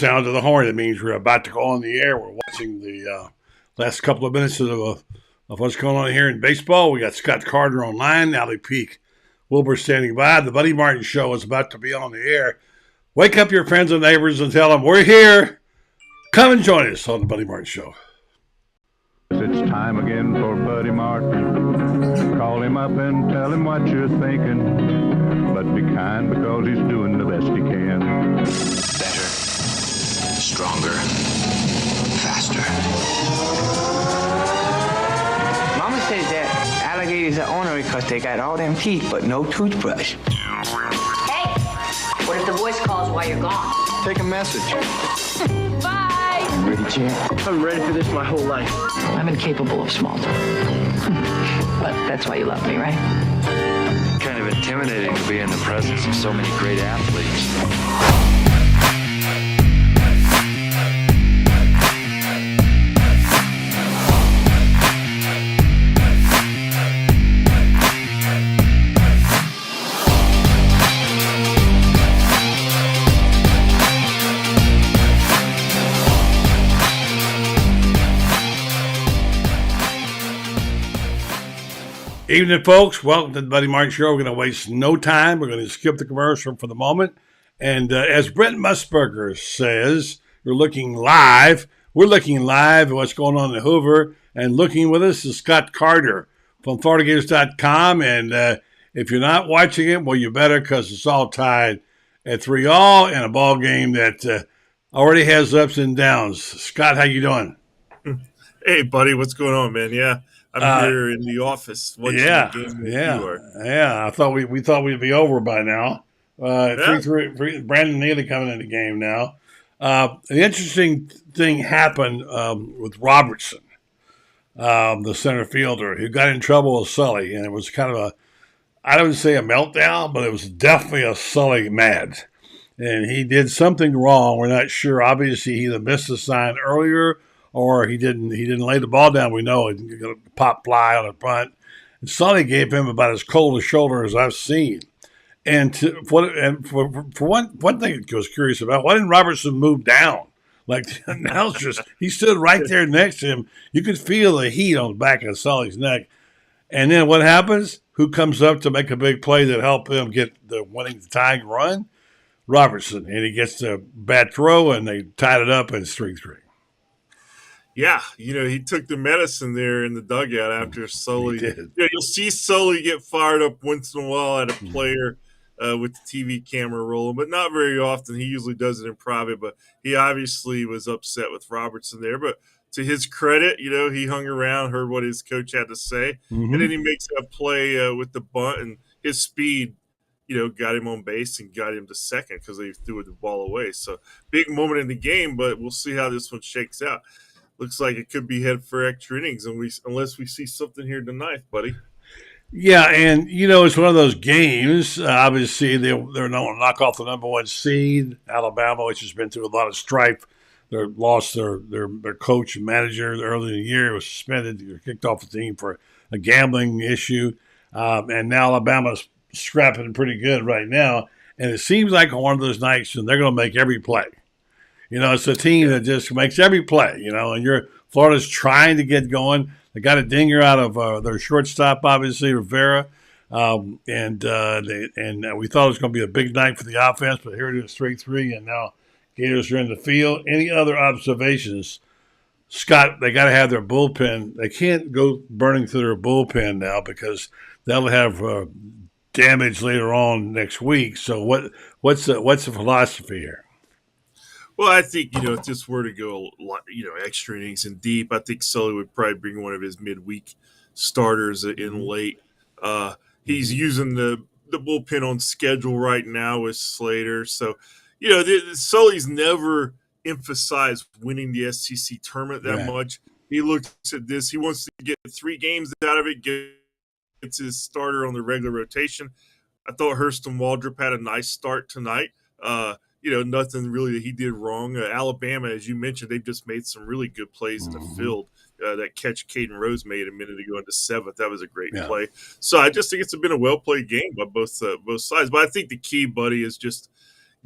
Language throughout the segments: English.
sound of the horn. It means we're about to go on the air. We're watching the last couple of minutes of what's going on here in baseball. We got Scott Carter online, Allie Peak, Wilbur standing by. The Buddy Martin Show is about to be on the air. Wake up your friends and neighbors and tell them we're here. Come and join us on the Buddy Martin Show. It's time again for Buddy Martin. Call him up and tell him what you're thinking. But be kind because he's doing the best he can. Better, stronger, faster. Mama says that alligators are ornery because they got all them teeth but no toothbrush. Hey, what if the voice calls while you're gone? Take a message. Bye. Ready, champ? I'm ready for this my whole life. I'm incapable of small talk. But that's why you love me, right? Kind of intimidating to be in the presence of so many great athletes. Evening, folks. Welcome to the Buddy Martin Show. We're going to waste no time. We're going to skip the commercial for the moment. And as Brent Musburger says, you're looking live. We're looking live at what's going on in Hoover. And looking with us is Scott Carter from FloridaGators.com. And if you're not watching it, well, you better, because it's all tied at 3-all in a ball game that already has ups and downs. Scott, how you doing? Hey, buddy. What's going on, man? Yeah. I'm here in the office watching the game with you are. Yeah. I thought we thought we'd be over by now. 3-3, Brandon Neely coming in the game now. An interesting thing happened with Robertson, the center fielder, who got in trouble with Sully, and it was kind of I don't say a meltdown, but it was definitely a Sully mad. And he did something wrong. We're not sure. Obviously, he either missed the sign earlier or he didn't lay the ball down. We know it got a pop fly on the front. And Sonny gave him about as cold a shoulder as I've seen. And for one thing I was curious about, why didn't Robertson move down? Like the announcers, he stood right there next to him. You could feel the heat on the back of Sully's neck. And then what happens? Who comes up to make a big play that helped him get the winning tying run? Robertson. And he gets the bad throw, and they tied it up, and it's 3-3. Yeah, he took the medicine there in the dugout after Sully. You'll see Sully get fired up once in a while at a player with the TV camera rolling, but not very often. He usually does it in private, but he obviously was upset with Robertson there. But to his credit, he hung around, heard what his coach had to say, and then he makes that play with the bunt, and his speed, got him on base and got him to second because they threw the ball away. So big moment in the game, but we'll see how this one shakes out. Looks like it could be head for extra innings, unless we see something here tonight, buddy. Yeah, and it's one of those games. Obviously, they're not going to knock off the number one seed, Alabama, which has been through a lot of strife. They lost their coach and manager early in the year. Was suspended, kicked off the team for a gambling issue, and now Alabama's scrapping pretty good right now. And it seems like on one of those nights, they're going to make every play. It's a team that just makes every play, and Florida's trying to get going. They got a dinger out of their shortstop, obviously, Rivera. And we thought it was going to be a big night for the offense, but here it is, 3-3, and now Gators are in the field. Any other observations? Scott, they got to have their bullpen. They can't go burning through their bullpen now because that'll have damage later on next week. So what's the philosophy here? Well, I think, if this were to go, extra innings and deep, I think Sully would probably bring one of his midweek starters in late. He's using the bullpen on schedule right now with Slater. So, Sully's never emphasized winning the SEC tournament that much. He looks at this. He wants to get 3 games out of it, gets his starter on the regular rotation. I thought Hurston Waldrop had a nice start tonight. Nothing really that he did wrong. Alabama, as you mentioned, they've just made some really good plays in the field. That catch Caden Rose made a minute ago into 7th, that was a great play. So I just think it's been a well-played game by both sides. But I think the key, buddy, is just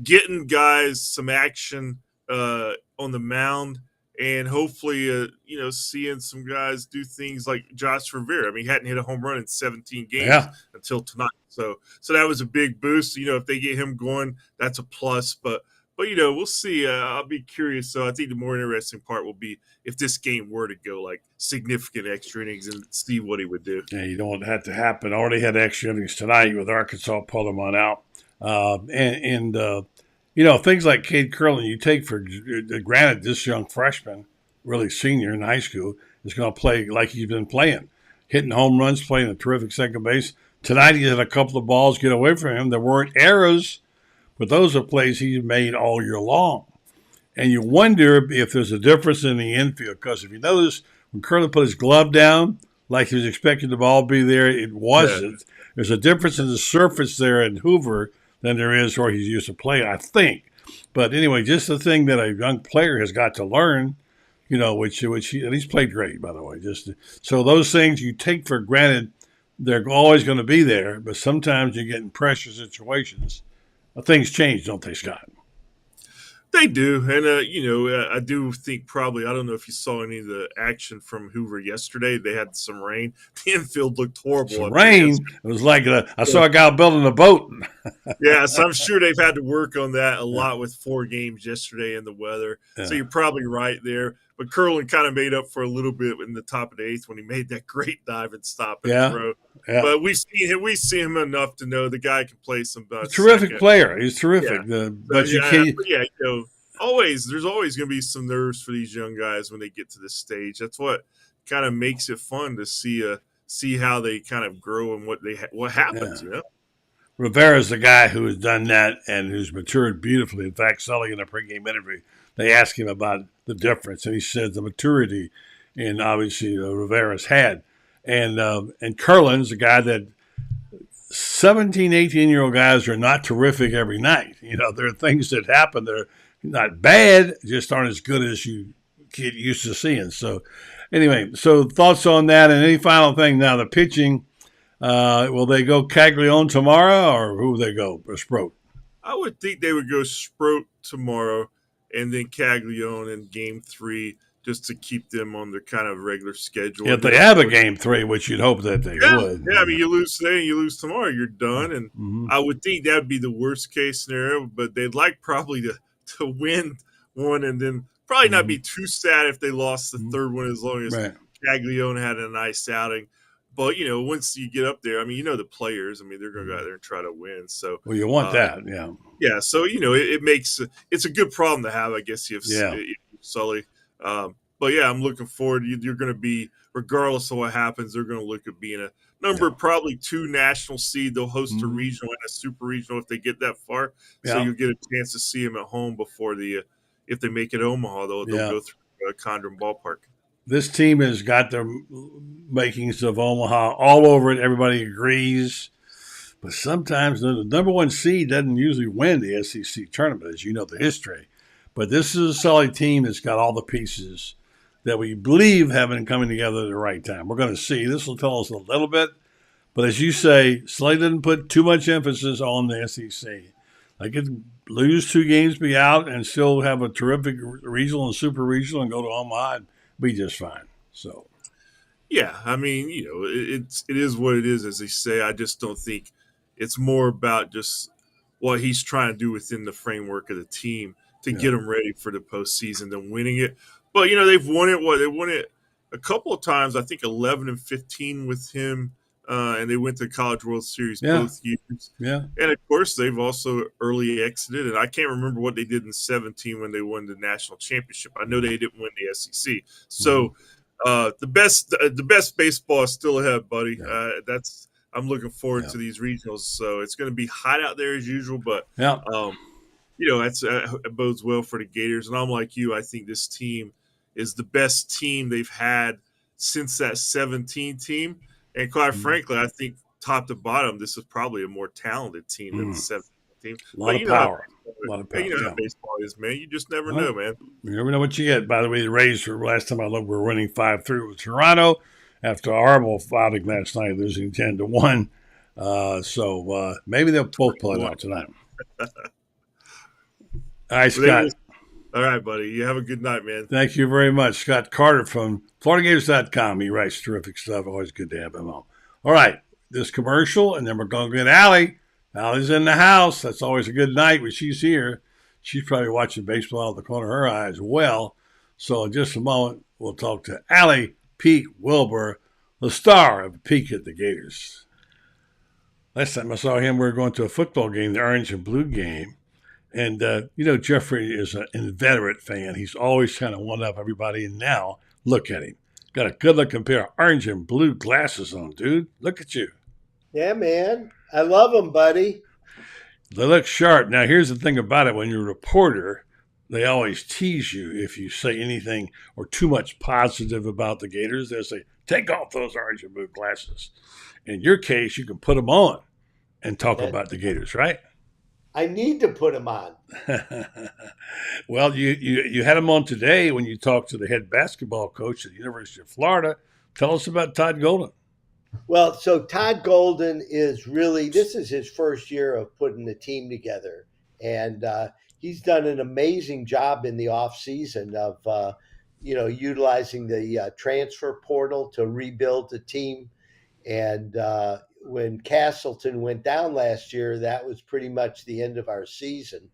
getting guys some action on the mound, and hopefully, seeing some guys do things like Josh Rivera. I mean, he hadn't hit a home run in 17 games Yeah. until tonight. So that was a big boost. If they get him going, that's a plus. But we'll see. I'll be curious. So I think the more interesting part will be if this game were to go like significant extra innings and see what he would do. Yeah, you don't want that to happen. Already had extra innings tonight with Arkansas pulling one out. Things like Cade Curlin, you take for granted this young freshman, really senior in high school, is going to play like he's been playing, hitting home runs, playing a terrific second base. Tonight he had a couple of balls get away from him. There weren't errors, but those are plays he's made all year long. And you wonder if there's a difference in the infield, because if you notice, when Curlin put his glove down, like he was expecting the ball to be there, it wasn't. Yeah. There's a difference in the surface there in Hoover than there is where he's used to play, I think. But anyway, just the thing that a young player has got to learn, which and he's played great, by the way. So those things you take for granted, they're always going to be there. But sometimes you get in pressure situations. Things change, don't they, Scott? They do, and I do think probably, I don't know if you saw any of the action from Hoover yesterday. They had some rain. The infield looked horrible. Some rain. It was like I saw a guy building a boat. Yeah, so I'm sure they've had to work on that a lot with 4 games yesterday and the weather. Yeah. So you're probably right there. But Curlin kind of made up for a little bit in the top of the 8th when he made that great dive and stop and throw. Yeah. But we've seen him enough to know the guy can play some. Terrific player. He's terrific. Yeah. There's always going to be some nerves for these young guys when they get to this stage. That's what kind of makes it fun to see how they kind of grow and what happens. Yeah. Rivera's the guy who has done that and who's matured beautifully. In fact, Sully in a pregame interview, they asked him about the difference, and he said the maturity, and obviously Rivera's had. And Curlin's a guy that 17, 18-year-old guys are not terrific every night. There are things that happen that are not bad, just aren't as good as you get used to seeing. So anyway, thoughts on that, and any final thing now, the pitching, will they go Caglione tomorrow, or who will they go, or Sproat? I would think they would go Sproat tomorrow and then Caglione in Game 3 just to keep them on their kind of regular schedule. If they have a Game 3, which you'd hope that they would. Yeah, I mean, you lose today and you lose tomorrow, you're done. And I would think that would be the worst case scenario, but they'd like probably to win one and then probably not be too sad if they lost the third one, as long as Caglione had a nice outing. But, once you get up there, I mean, the players, I mean, they're going to go out there and try to win. So, well, you want that, yeah. Yeah, so, it's a good problem to have, I guess, if Sully. But, yeah, I'm looking forward. You're going to be, regardless of what happens, they're going to look at being a number probably 2 national seed. They'll host a regional and a super regional if they get that far. So you'll get a chance to see them at home before if they make it Omaha, they'll go through Condren Ballpark. This team has got the makings of Omaha all over it. Everybody agrees. But sometimes the number 1 seed doesn't usually win the SEC tournament, as you know the history. But this is a solid team that's got all the pieces that we believe have been coming together at the right time. We're going to see. This will tell us a little bit. But as you say, Slade didn't put too much emphasis on the SEC. They could lose 2 games, be out, and still have a terrific regional and super regional and go to Omaha and be just fine. So, yeah, I mean, it is what it is, as they say. I just don't think it's more about just what he's trying to do within the framework of the team to get them ready for the postseason than winning it. But, they've won it. They won it a couple of times, I think 11 and 15 with him, and they went to the College World Series both years. Yeah. And, of course, they've also early exited, and I can't remember what they did in 17 when they won the national championship. I know they didn't win the SEC. So the best baseball is still ahead, buddy. Yeah. I'm looking forward to these regionals. So it's going to be hot out there as usual, but it bodes well for the Gators. And I'm like you, I think this team is the best team they've had since that 17 team. And quite frankly, I think top to bottom, this is probably a more talented team than the 17 team. A lot of power. How baseball is, man. You just never know, man. You never know what you get. By the way, the Rays, last time I looked, were winning 5-3 with Toronto after a horrible outing last night, losing 10-1. Maybe they'll both pull it out tonight. All right, Scott. All right, buddy. You have a good night, man. Thank you very much. Scott Carter from FloridaGators.com. He writes terrific stuff. Always good to have him on. All right, this commercial, and then we're going to get Allie. Allie's in the house. That's always a good night when she's here. She's probably watching baseball out of the corner of her eye as well. So in just a moment, we'll talk to Allie Pete Wilbur, the star of Peek at the Gators. Last time I saw him, we were going to a football game, the orange and blue game. And, Jeffrey is an inveterate fan. He's always kind of one up everybody. And now, look at him. Got a good looking pair of orange and blue glasses on, dude. Look at you. Yeah, man. I love them, buddy. They look sharp. Now, here's the thing about it. When you're a reporter, they always tease you if you say anything or too much positive about the Gators. They'll say, take off those orange and blue glasses. In your case, you can put them on and talk about the Gators, right? I need to put them on. Well, you had him on today when you talked to the head basketball coach at the University of Florida. Tell us about Todd Golden. Well, so Todd Golden this is his first year of putting the team together. And he's done an amazing job in the offseason of, utilizing the transfer portal to rebuild the team. And when Castleton went down last year, that was pretty much the end of our season.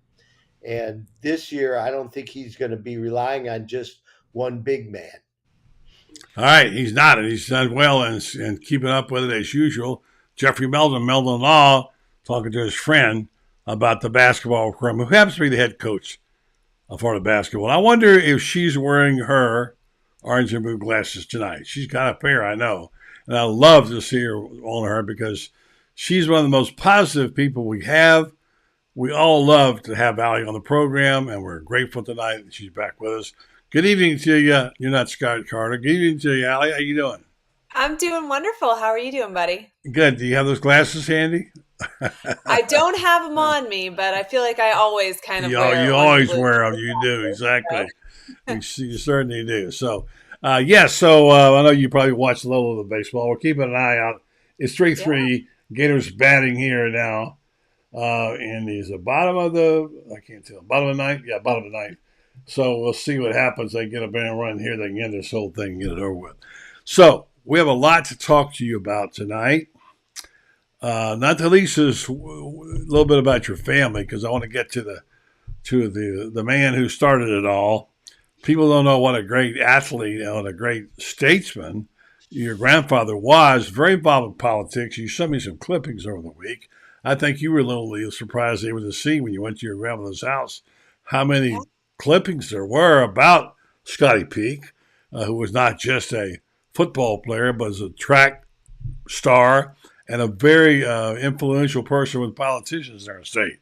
And this year, I don't think he's going to be relying on just one big man. All right, he's not, and he's done well and keeping up with it as usual. Jeffrey Meldon Law, talking to his friend about the basketball program, who happens to be the head coach of Florida basketball. I wonder if she's wearing her orange and blue glasses tonight. She's got a pair, I know. And I love to see her on her because she's one of the most positive people we have. We all love to have Allie on the program, and we're grateful tonight that she's back with us. Good evening to you. You're not Scott Carter. Good evening to you, Allie. How you doing? I'm doing wonderful. How are you doing, buddy? Good. Do you have those glasses handy? I don't have them on me, but I feel like I always kind of wear them. You always wear them. You do, exactly. You certainly do. So, I know you probably watched a little of the baseball. We're keeping an eye out. It's 3-3. Yeah. Gators batting here now. And he's the bottom of the ninth? Yeah, bottom of the ninth. So we'll see what happens. They get a band run here. They can end this whole thing and get it over with. So we have a lot to talk to you about tonight. Not the least is a little bit about your family, because I want to get to the man who started it all. People don't know what a great athlete and a great statesman your grandfather was. Very involved in politics. You sent me some clippings over the week. I think you were a little surprised able to see when you went to your grandmother's house how many clippings there were about Scotty Peak, who was not just a football player, but was a track star and a very influential person with politicians in our state.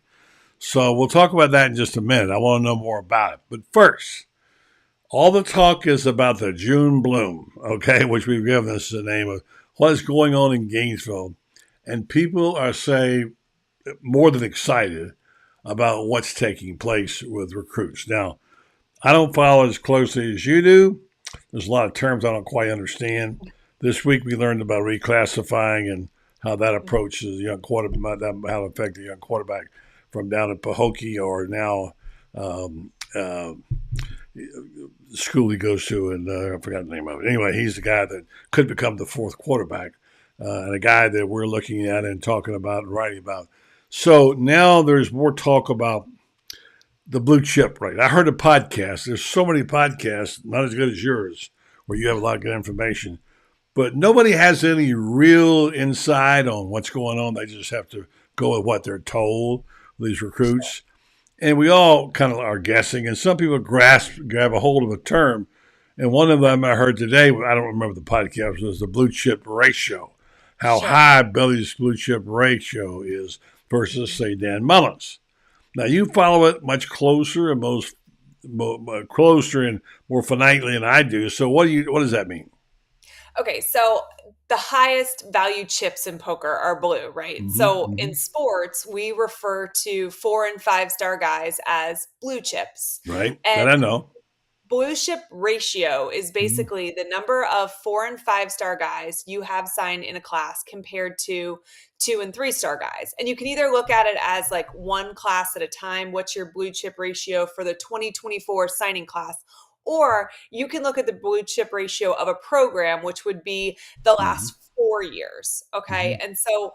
So we'll talk about that in just a minute. I want to know more about it. But first, all the talk is about the June Bloom, okay, which we've given this the name of what is going on in Gainesville. And people are, more than excited about what's taking place with recruits. Now, I don't follow as closely as you do. There's a lot of terms I don't quite understand. This week we learned about reclassifying and how that approaches a young quarterback, how it affects a young quarterback from down in Pahokee or now school he goes to, and I forgot the name of it. Anyway, he's the guy that could become the fourth quarterback, and a guy that we're looking at and talking about and writing about. So now there's more talk about the blue chip rate. I heard a podcast. There's so many podcasts, not as good as yours, where you have a lot of good information, but nobody has any real insight on what's going on. They just have to go with what they're told, these recruits. And we all kind of are guessing, and some people grab a hold of a term. And one of them I heard today, I don't remember the podcast, was the blue chip ratio, how high Billy's blue chip ratio is versus, say, Dan Mullen's. Now, you follow it much closer and closer and more finitely than I do. So what does that mean? Okay, so the highest value chips in poker are blue, right? Mm-hmm, so in sports, we refer to 4- and 5-star guys as blue chips. Right, and I know. blue chip ratio is basically the number of 4 and 5-star guys you have signed in a class compared to 2 and 3-star guys. And you can either look at it as like one class at a time, what's your blue chip ratio for the 2024 signing class, or you can look at the blue chip ratio of a program, which would be the last 4 years. Okay. And so,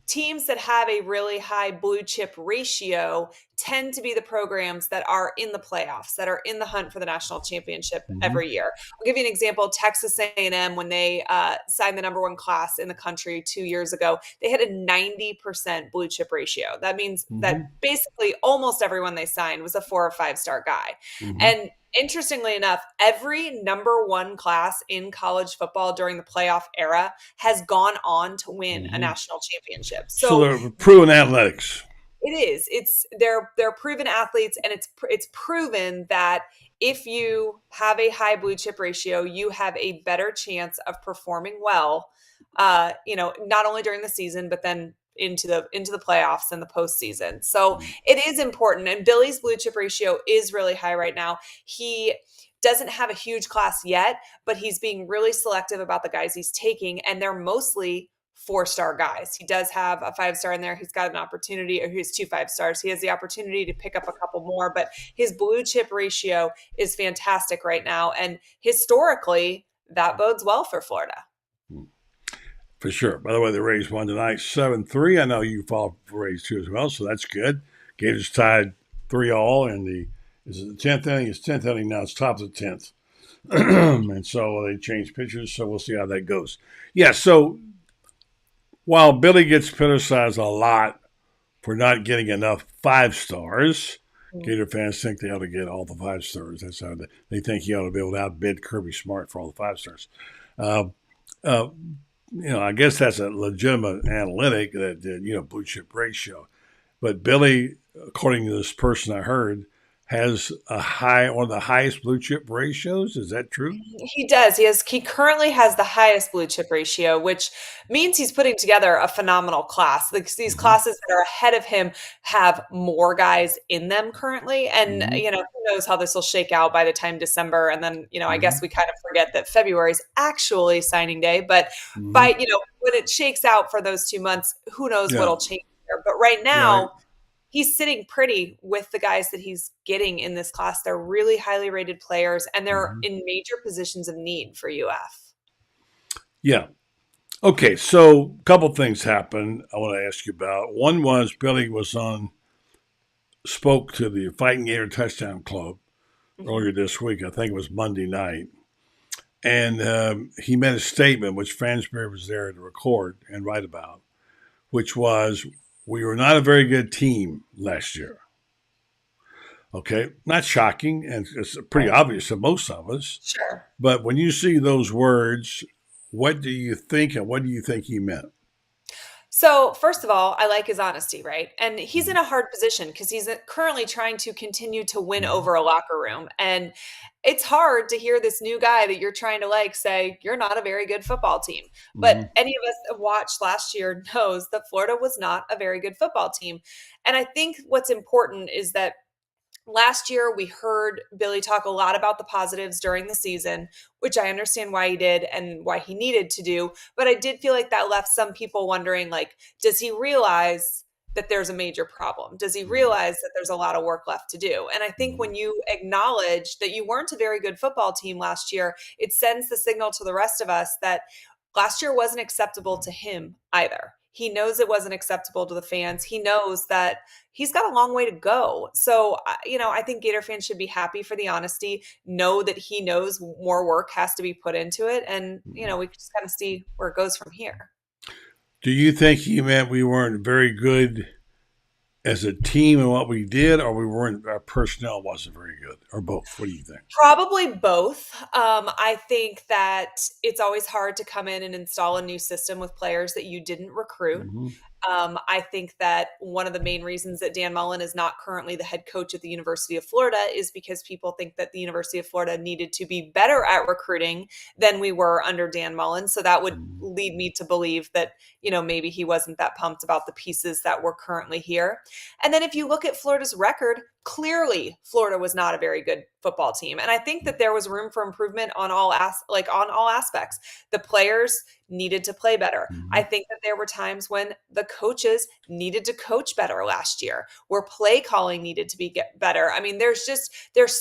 teams that have a really high blue chip ratio tend to be the programs that are in the playoffs, that are in the hunt for the national championship every year. I'll give you an example. Texas A&M, when they signed the number 1 class in the country 2 years ago, they had a 90% blue chip ratio. That means that basically almost everyone they signed was a 4 or 5-star guy. And interestingly enough, every number 1 class in college football during the playoff era has gone on to win a national championship. So they're proven athletics. It is. They're proven athletes, and it's proven that if you have a high blue chip ratio, you have a better chance of performing well. Not only during the season, but then into the playoffs and the postseason. So it is important. And Billy's blue chip ratio is really high right now. He doesn't have a huge class yet, but he's being really selective about the guys he's taking, and they're mostly 4-star guys. He does have a 5-star in there. He's got an opportunity, or he has 2 5-stars. He has the opportunity to pick up a couple more, but his blue chip ratio is fantastic right now. And historically, that bodes well for Florida. For sure. By the way, the Rays won tonight 7-3. I know you follow the Rays too as well, so that's good. Gators tied 3-3 in the 10th inning? It's 10th inning now. It's top of the 10th. And so they changed pitchers, so we'll see how that goes. Yeah, so while Billy gets criticized a lot for not getting enough 5-stars, Gator fans think they ought to get all the 5-stars. That's how they think he ought to be able to outbid Kirby Smart for all the 5-stars. I guess that's a legitimate analytic that, blue chip ratio. But Billy, according to this person I heard, has one of the highest blue chip ratios. Is that true? He does. He currently has the highest blue chip ratio, which means he's putting together a phenomenal class. Like these classes that are ahead of him have more guys in them currently. And, who knows how this will shake out by the time December. And then, I guess we kind of forget that February is actually signing day. But by, when it shakes out for those 2 months, who knows what'll change there. But right now, he's sitting pretty with the guys that he's getting in this class. They're really highly rated players, and they're in major positions of need for UF. Yeah. Okay, so a couple things happened I want to ask you about. One was Billy spoke to the Fighting Gator Touchdown Club earlier this week. I think it was Monday night. And he made a statement, which Fansbury was there to record and write about, which was, we were not a very good team last year. Okay, not shocking, and it's pretty obvious to most of us. Sure. But when you see those words, what do you think, and what do you think he meant? So, first of all, I like his honesty, right? And he's in a hard position because he's currently trying to continue to win over a locker room. And it's hard to hear this new guy that you're trying to say, you're not a very good football team. But any of us that watched last year knows that Florida was not a very good football team. And I think what's important is that last year, we heard Billy talk a lot about the positives during the season, which I understand why he did and why he needed to do. But I did feel like that left some people wondering, does he realize that there's a major problem? Does he realize that there's a lot of work left to do? And I think when you acknowledge that you weren't a very good football team last year, it sends the signal to the rest of us that last year wasn't acceptable to him either. He knows it wasn't acceptable to the fans. He knows that he's got a long way to go. So, I think Gator fans should be happy for the honesty, know that he knows more work has to be put into it. And, we can just kind of see where it goes from here. Do you think he meant we weren't very good as a team in what we did, or our personnel wasn't very good, or both? What do you think? Probably both. I think that it's always hard to come in and install a new system with players that you didn't recruit. I think that one of the main reasons that Dan Mullen is not currently the head coach at the University of Florida is because people think that the University of Florida needed to be better at recruiting than we were under Dan Mullen. So that would lead me to believe that, maybe he wasn't that pumped about the pieces that were currently here. And then if you look at Florida's record, clearly Florida was not a very good football team. And I think that there was room for improvement on all aspects. The players needed to play better. I think that there were times when the coaches needed to coach better last year, where play calling needed to get better. I mean, there's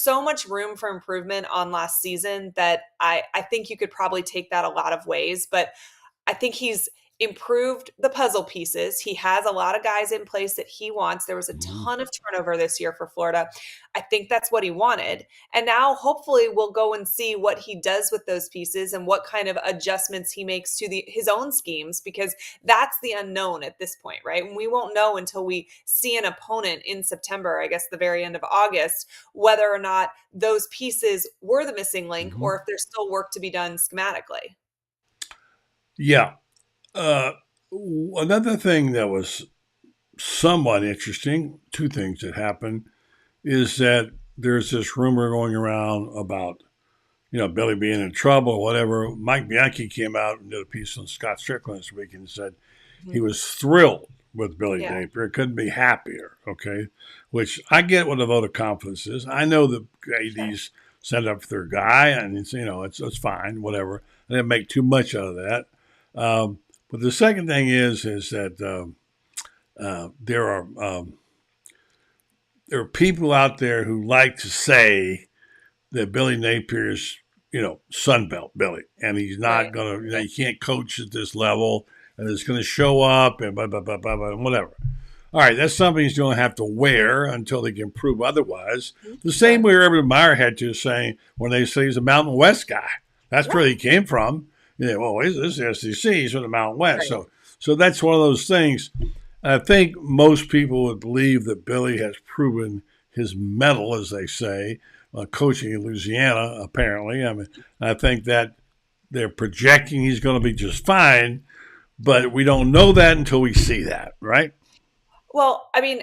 so much room for improvement on last season that I think you could probably take that a lot of ways, but I think he's improved the puzzle pieces. He has a lot of guys in place that he wants. There was a ton of turnover this year for Florida. I think that's what he wanted. And now hopefully we'll go and see what he does with those pieces and what kind of adjustments he makes to his own schemes, because that's the unknown at this point, right? And we won't know until we see an opponent in September, I guess the very end of August, whether or not those pieces were the missing link or if there's still work to be done schematically. Yeah. Another thing that was somewhat interesting, two things that happened, is that there's this rumor going around about, Billy being in trouble or whatever. Mike Bianchi came out and did a piece on Scott Strickland this week and said he was thrilled with Billy Napier. Couldn't be happier, okay? Which I get what a vote of confidence is. I know the ADs send up their guy, and it's fine, whatever. I didn't make too much out of that. But the second thing is that there are people out there who like to say that Billy Napier's, Sunbelt Billy, and he's not going to, he can't coach at this level, and it's going to show up and blah, blah, blah, blah, blah, whatever. All right, that's something he's going to have to wear until they can prove otherwise. The same way Urban Meyer had to say when they say he's a Mountain West guy. That's where he came from. This is SEC, he's from the Mountain West. Right. So that's one of those things. I think most people would believe that Billy has proven his mettle, as they say, coaching in Louisiana, apparently. I mean, I think that they're projecting he's going to be just fine, but we don't know that until we see that, right? Well, I mean,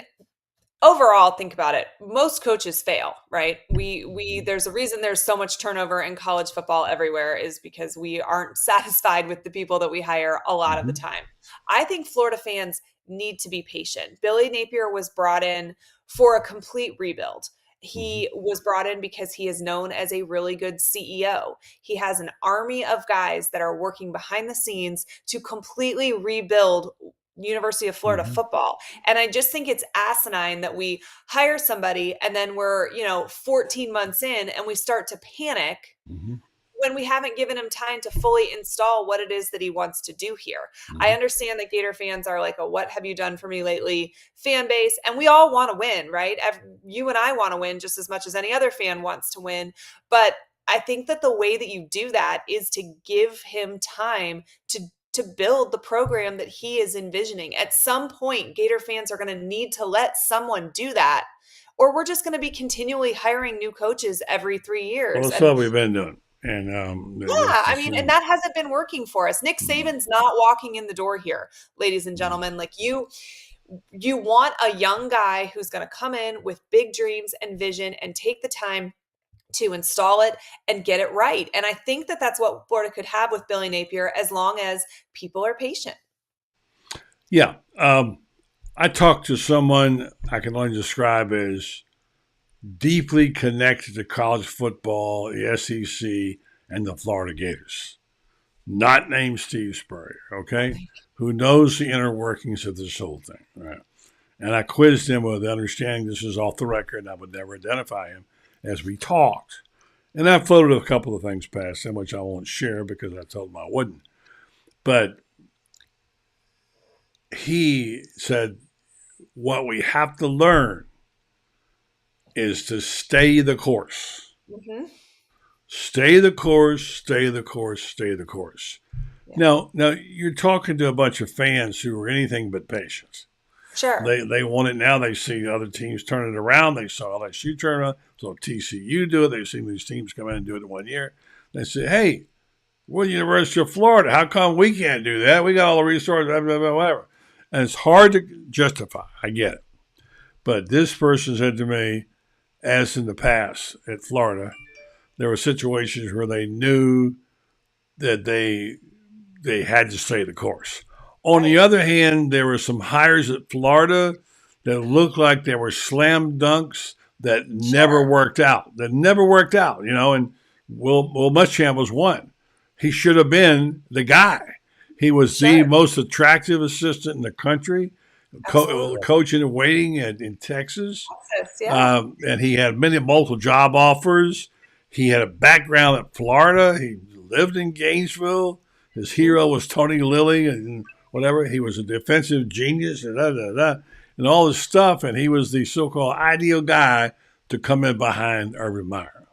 overall, think about it. Most coaches fail, right? There's a reason there's so much turnover in college football everywhere, is because we aren't satisfied with the people that we hire a lot of the time. I think Florida fans need to be patient. Billy Napier was brought in for a complete rebuild. He was brought in because he is known as a really good CEO. He has an army of guys that are working behind the scenes to completely rebuild University of Florida football. And I just think it's asinine that we hire somebody and then we're, 14 months in and we start to panic when we haven't given him time to fully install what it is that he wants to do here. I understand that Gator fans are like, what have you done for me lately fan base? And we all want to win, right? You and I want to win just as much as any other fan wants to win. But I think that the way that you do that is to give him time to build the program that he is envisioning. At some point, Gator fans are going to need to let someone do that, or we're just going to be continually hiring new coaches every 3 years. Well, that's what we've been doing. And and that hasn't been working for us. Nick Saban's not walking in the door here, ladies and gentlemen. Like you want a young guy who's going to come in with big dreams and vision and take the time to install it and get it right. And I think that that's what Florida could have with Billy Napier, as long as people are patient. Yeah. I talked to someone I can only describe as deeply connected to college football, the SEC, and the Florida Gators. Not named Steve Spurrier, okay? Who knows the inner workings of this whole thing, right? And I quizzed him with understanding this is off the record and I would never identify him as we talked. And I floated a couple of things past him, which I won't share because I told him I wouldn't. But he said, what we have to learn is to stay the course. Stay the course, stay the course, stay the course. Yeah. Now, you're talking to a bunch of fans who are anything but patient. Sure. They want it now. They see other teams turn it around. They saw LSU turn it around. So TCU do it. They've seen these teams come in and do it in 1 year. They say, hey, we're the University of Florida. How come we can't do that? We got all the resources, blah, blah, blah, whatever. And it's hard to justify. I get it. But this person said to me, as in the past at Florida, there were situations where they knew that they had to stay the course. On the other hand, there were some hires at Florida that looked like they were slam dunks that never worked out. That never worked out, and Will Muschamp was one. He should have been the guy. He was the most attractive assistant in the country, coaching and waiting in Texas. And he had multiple job offers. He had a background at Florida. He lived in Gainesville. His hero was Tony Lilly and whatever. He was a defensive genius and and all this stuff. And he was the so-called ideal guy to come in behind Urban Meyer.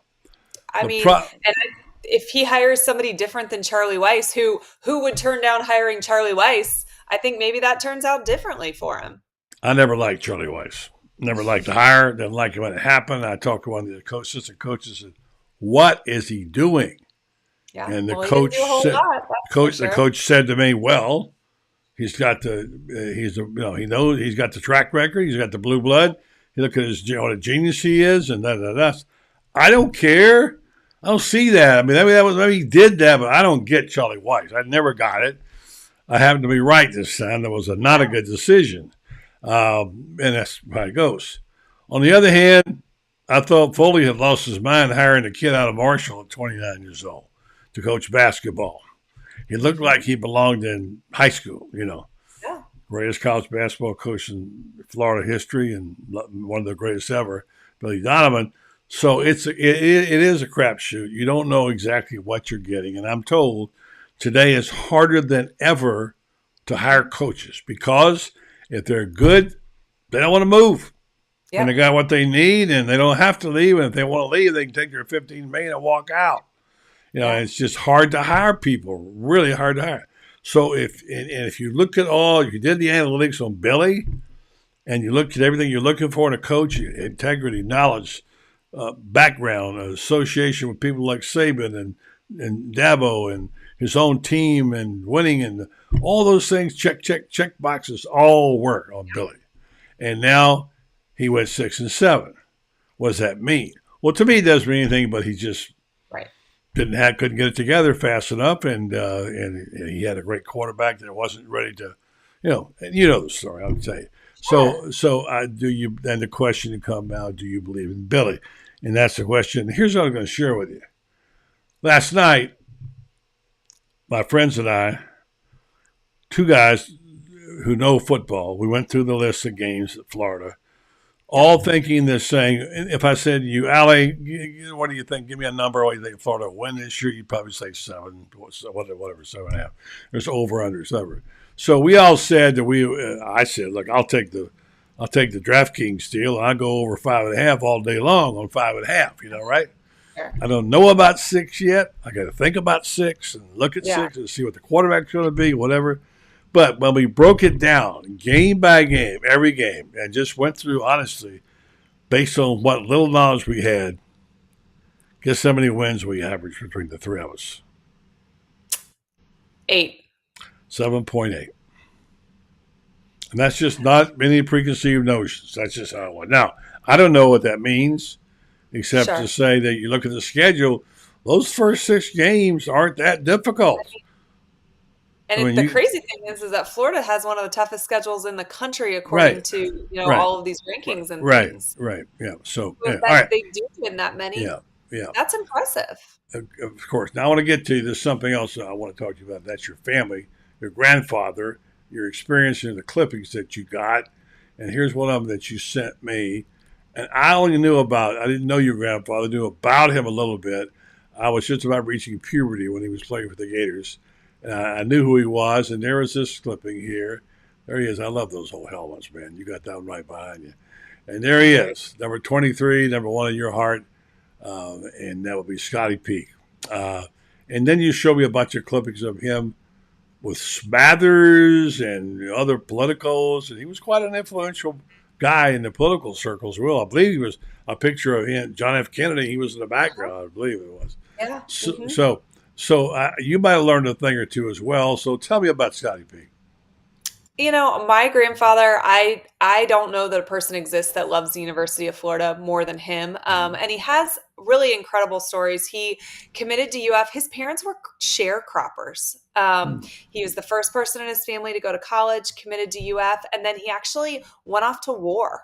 If he hires somebody different than Charlie Weiss, who would turn down hiring Charlie Weiss, I think maybe that turns out differently for him. I never liked Charlie Weiss. Never liked the hire. Didn't like it when it happened. I talked to one of the assistant coaches and said, "What is he doing?" Yeah. And the coach said to me, "Well, he's got he knows he's got the track record. He's got the blue blood. You look at what a genius he is, and that. I don't care. I don't see that. I mean, maybe he did that, but I don't get Charlie Weiss. I never got it. I happened to be right this time. That was not a good decision, and that's how it goes. On the other hand, I thought Foley had lost his mind hiring a kid out of Marshall at 29 years old to coach basketball. He looked like he belonged in high school, Yeah. Greatest college basketball coach in Florida history and one of the greatest ever, Billy Donovan. So it is a crapshoot. You don't know exactly what you're getting. And I'm told today is harder than ever to hire coaches because if they're good, they don't want to move. And they got what they need and they don't have to leave. And if they want to leave, they can take their $15 million and walk out. It's just hard to hire people, really hard to hire. So if you look at you did the analytics on Billy and you look at everything you're looking for in a coach, integrity, knowledge, background, association with people like Saban and Dabo and his own team and winning and all those things, check boxes, all work on Billy. And now he went 6-7. What does that mean? Well, to me, it doesn't mean anything, but he just couldn't get it together fast enough, and he had a great quarterback that wasn't ready to, and the story. I'll tell you. So do you? Then the question to come now: do you believe in Billy? And that's the question. Here's what I'm going to share with you. Last night, my friends and I, two guys who know football, we went through the list of games at Florida. All thinking this saying, if I said to you, Allie, what do you think? Give me a number. What do you think Florida will win this year? You'd probably say 7, whatever, 7.5. There's over-under, whatever. So we all said that I said, look, I'll take the DraftKings deal. And I'll go over 5.5 all day long on 5.5, right? Sure. I don't know about 6 yet. I got to think about 6 and look at 6 and see what the quarterback's going to be, whatever. But when we broke it down game by game, every game, and just went through, honestly, based on what little knowledge we had, guess how many wins we averaged between the three of us? 8. 7.8. And that's just not any preconceived notions. That's just how it went. Now, I don't know what that means, except to say that you look at the schedule, those first 6 games aren't that difficult. And the crazy thing is that Florida has one of the toughest schedules in the country, according to all of these rankings and things. Right. Yeah. So they do win that many. Yeah. That's impressive. Of course. Now I want to get to you. There's something else I want to talk to you about. That's your family, your grandfather, your experience in the clippings that you got. And here's one of them that you sent me. And I didn't know your grandfather. I knew about him a little bit. I was just about reaching puberty when he was playing for the Gators. I knew who he was, and there was this clipping here. There he is. I love those whole helmets, man. You got that one right behind you. And there he is, number 23, number 1 in your heart, and that would be Scotty Peak. And then you show me a bunch of clippings of him with Smathers and other politicals, and he was quite an influential guy in the political circles. Well, I believe he was a picture of him, John F. Kennedy. He was in the background, I believe it was. Yeah. So you might have learned a thing or two as well. So tell me about Scotty P. My grandfather, I don't know that a person exists that loves the University of Florida more than him. And he has really incredible stories. He committed to UF. His parents were sharecroppers. He was the first person in his family to go to college, committed to UF, and then he actually went off to war.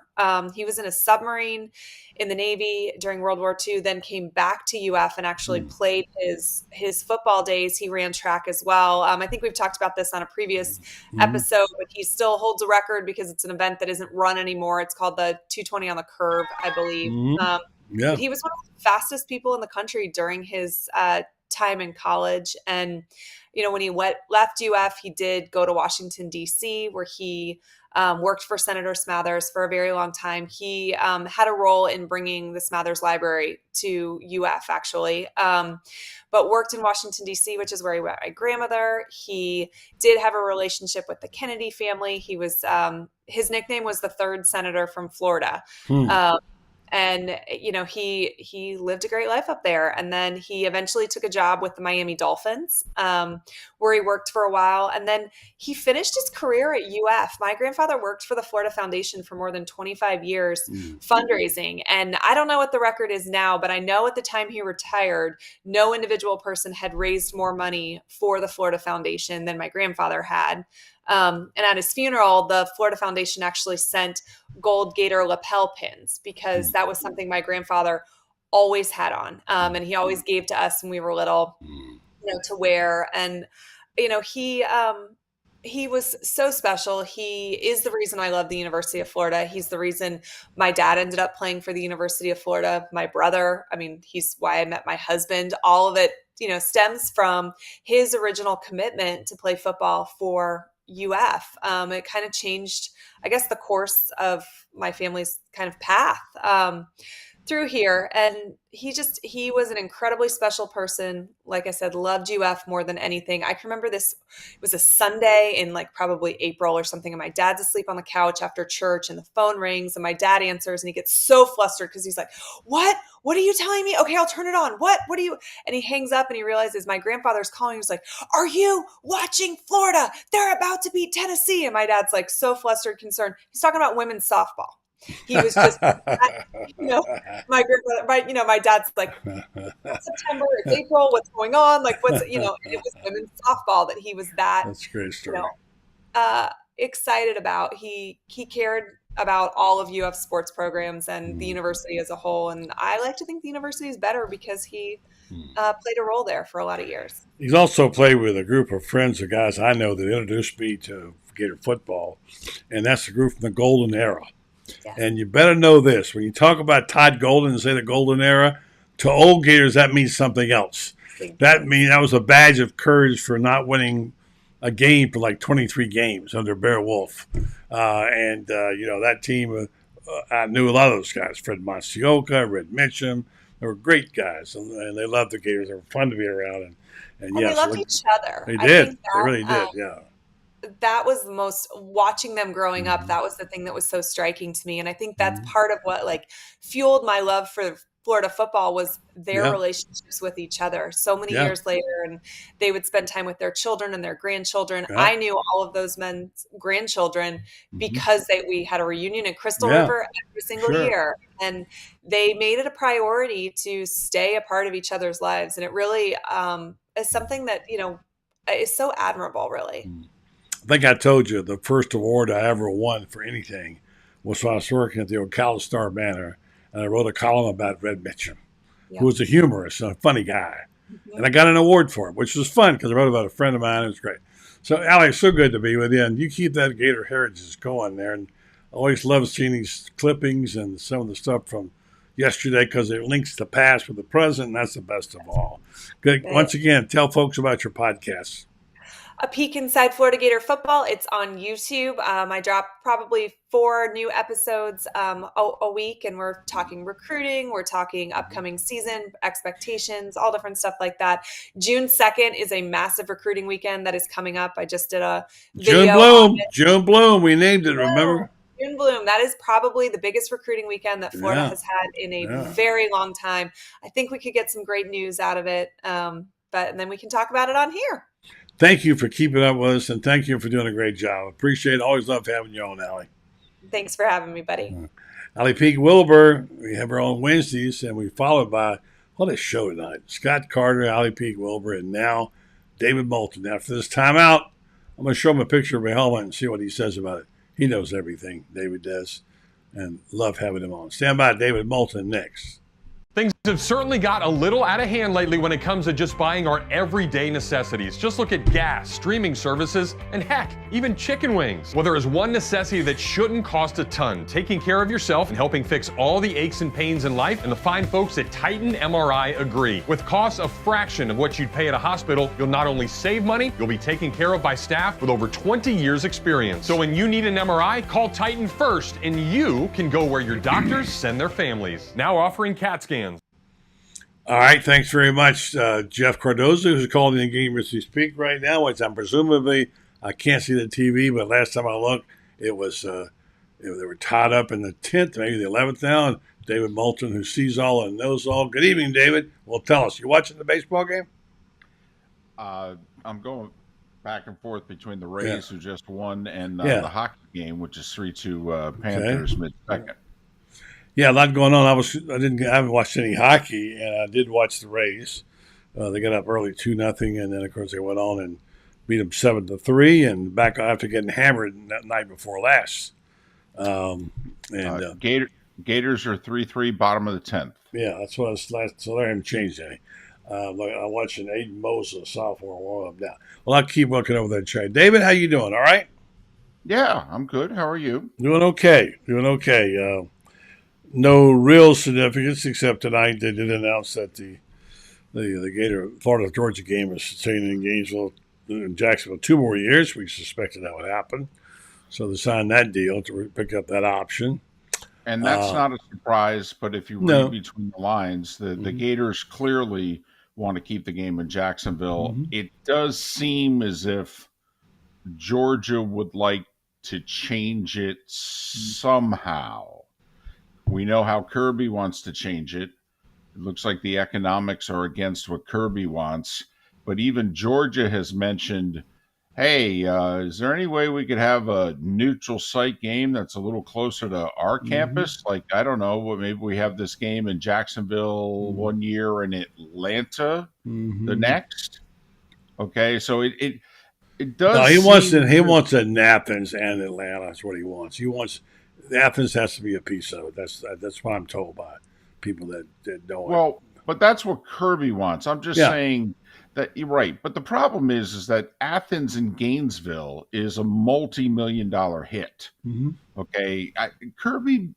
He was in a submarine in the Navy during World War II, then came back to UF and actually played his football days. He ran track as well. I think we've talked about this on a previous episode, but he still holds a record because it's an event that isn't run anymore. It's called the 220 on the curve, I believe. Yeah. But he was one of the fastest people in the country during his time in college. And, when he left UF, he did go to Washington, D.C., where he worked for Senator Smathers for a very long time. He had a role in bringing the Smathers Library to UF, actually, but worked in Washington, D.C., which is where he met my grandmother. He did have a relationship with the Kennedy family. He was his nickname was the third senator from Florida. And he lived a great life up there, and then he eventually took a job with the Miami Dolphins, where he worked for a while, and then he finished his career at UF. My grandfather worked for the Florida Foundation for more than 25 years fundraising, and I don't know what the record is now, but I know at the time he retired, no individual person had raised more money for the Florida Foundation than my grandfather had. And at his funeral, the Florida Foundation actually sent gold Gator lapel pins because that was something my grandfather always had on. And he always gave to us when we were little, to wear. And, he was so special. He is the reason I love the University of Florida. He's the reason my dad ended up playing for the University of Florida. My brother, he's why I met my husband. All of it, stems from his original commitment to play football for UF. It kind of changed, I guess, the course of my family's kind of path through here. And he was an incredibly special person. Like I said, loved UF more than anything. I can remember this, it was a Sunday in like probably April or something. And my dad's asleep on the couch after church and the phone rings and my dad answers and he gets so flustered because he's like, what are you telling me? Okay, I'll turn it on. What are you? And he hangs up and he realizes my grandfather's calling. He's like, are you watching Florida? They're about to beat Tennessee. And my dad's like so flustered, concerned. He's talking about women's softball. He was just, my grandfather, my dad's like, it's September, it's April, what's going on? Like, and it was women's softball that he was That's a great story. Excited about. He cared about all of UF sports programs and the university as a whole. And I like to think the university is better because he played a role there for a lot of years. He's also played with a group of friends or guys I know that introduced me to Gator football, and that's the group from the Golden Era. Yes. And you better know this. When you talk about Todd Golden and say the Golden Era, to old Gators, that means something else. That was a badge of courage for not winning a game for like 23 games under Bear Wolf. That team, I knew a lot of those guys. Fred Monsioka, Red Mitchum. They were great guys, and they loved the Gators. They were fun to be around. And they loved each other. They did. They really did, yeah. That was the most, watching them growing up, that was the thing that was so striking to me. And I think that's part of what fueled my love for Florida football was their relationships with each other. So many years later, and they would spend time with their children and their grandchildren. I knew all of those men's grandchildren because we had a reunion in Crystal River every single year. And they made it a priority to stay a part of each other's lives. And it really is something that, is so admirable, really. I think I told you the first award I ever won for anything was when I was working at the Ocala Star-Banner, and I wrote a column about Red Mitchum, who was a humorist and a funny guy. And I got an award for it, which was fun because I wrote about a friend of mine. It was great. So, Alex, so good to be with you. And you keep that Gator heritage going there. And I always love seeing these clippings and some of the stuff from yesterday because it links the past with the present, and that's the best of all. Good. Once again, tell folks about your podcast. A Peek Inside Florida Gator Football. It's on YouTube. I drop probably 4 new episodes a week, and we're talking recruiting, we're talking upcoming season, expectations, all different stuff like that. June 2nd is a massive recruiting weekend that is coming up. I just did a video. June Bloom. We named it, remember? June Bloom. That is probably the biggest recruiting weekend that Florida has had in a very long time. I think we could get some great news out of it, but then we can talk about it on here. thank you for keeping up with us, and thank you for doing a great job. Appreciate it. Always love having you on, Allie. Thanks for having me, buddy. Allie Peak Wilbur, we have her on Wednesdays, and we followed by, what a show tonight. Scott Carter, Allie Peak Wilbur, and now David Moulton. After this timeout, I'm going to show him a picture of my helmet and see what he says about it. He knows everything, David does, and love having him on. Stand by, David Moulton next. Things have certainly got a little out of hand lately when it comes to just buying our everyday necessities. Just look at gas, streaming services, and heck, even chicken wings. Well, there is one necessity that shouldn't cost a ton: taking care of yourself and helping fix all the aches and pains in life, and the fine folks at Titan MRI agree. With costs a fraction of what you'd pay at a hospital, you'll not only save money, you'll be taken care of by staff with over 20 years experience. So when you need an MRI, call Titan first, and you can go where your doctors send their families. Now offering CAT scans. All right, thanks very much, Jeff Cardozo, who's calling in game as we speak right now, which I'm presumably, I can't see the TV, but last time I looked, it was, they were tied up in the 10th, maybe the 11th now, and David Moulton, who sees all and knows all. Good evening, David. Well, tell us, you watching the baseball game? I'm going back and forth between the Rays, who just won, and the hockey game, which is 3-2 Panthers mid-second. Yeah, a lot going on. I haven't watched any hockey, and I did watch the Rays. They got up early 2-0, and then of course they went on and beat them 7-3, and back after getting hammered that night before last. Gators are 3-3, bottom of the 10th. Yeah, that's what it's last. So they haven't changed any. I'm watching Aiden Moses, sophomore, warm up now. Well, I'll keep looking over that trade. David, how you doing? All right? Yeah, I'm good. How are you? Doing okay. No real significance, except tonight they did announce that the Gator Florida Georgia game is staying in Gainesville, in Jacksonville, 2 more years. We suspected that would happen, so they signed that deal to pick up that option. And that's not a surprise. But if you read between the lines, the Gators clearly want to keep the game in Jacksonville. It does seem as if Georgia would like to change it somehow. We know how Kirby wants to change it. It looks like the economics are against what Kirby wants. But even Georgia has mentioned, hey, is there any way we could have a neutral site game that's a little closer to our campus? Like, I don't know, maybe we have this game in Jacksonville one year and Atlanta the next. Okay, so it does. No, he wants it in Athens and Atlanta. That's what he wants. He wants Athens has to be a piece of it. That's what I'm told by people that know it. Well, but that's what Kirby wants. I'm just saying that you're right. But the problem is that Athens and Gainesville is a multi-million-dollar hit. Okay, Kirby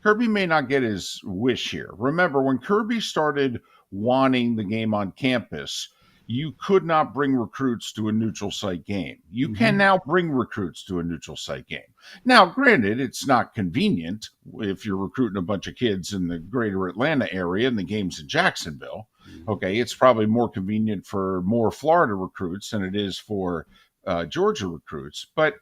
may not get his wish here. Remember, when Kirby started wanting the game on campus, you could not bring recruits to a neutral site game. You can now bring recruits to a neutral site game. Now, granted, it's not convenient if you're recruiting a bunch of kids in the greater Atlanta area and the game's in Jacksonville. Okay, it's probably more convenient for more Florida recruits than it is for Georgia recruits. But,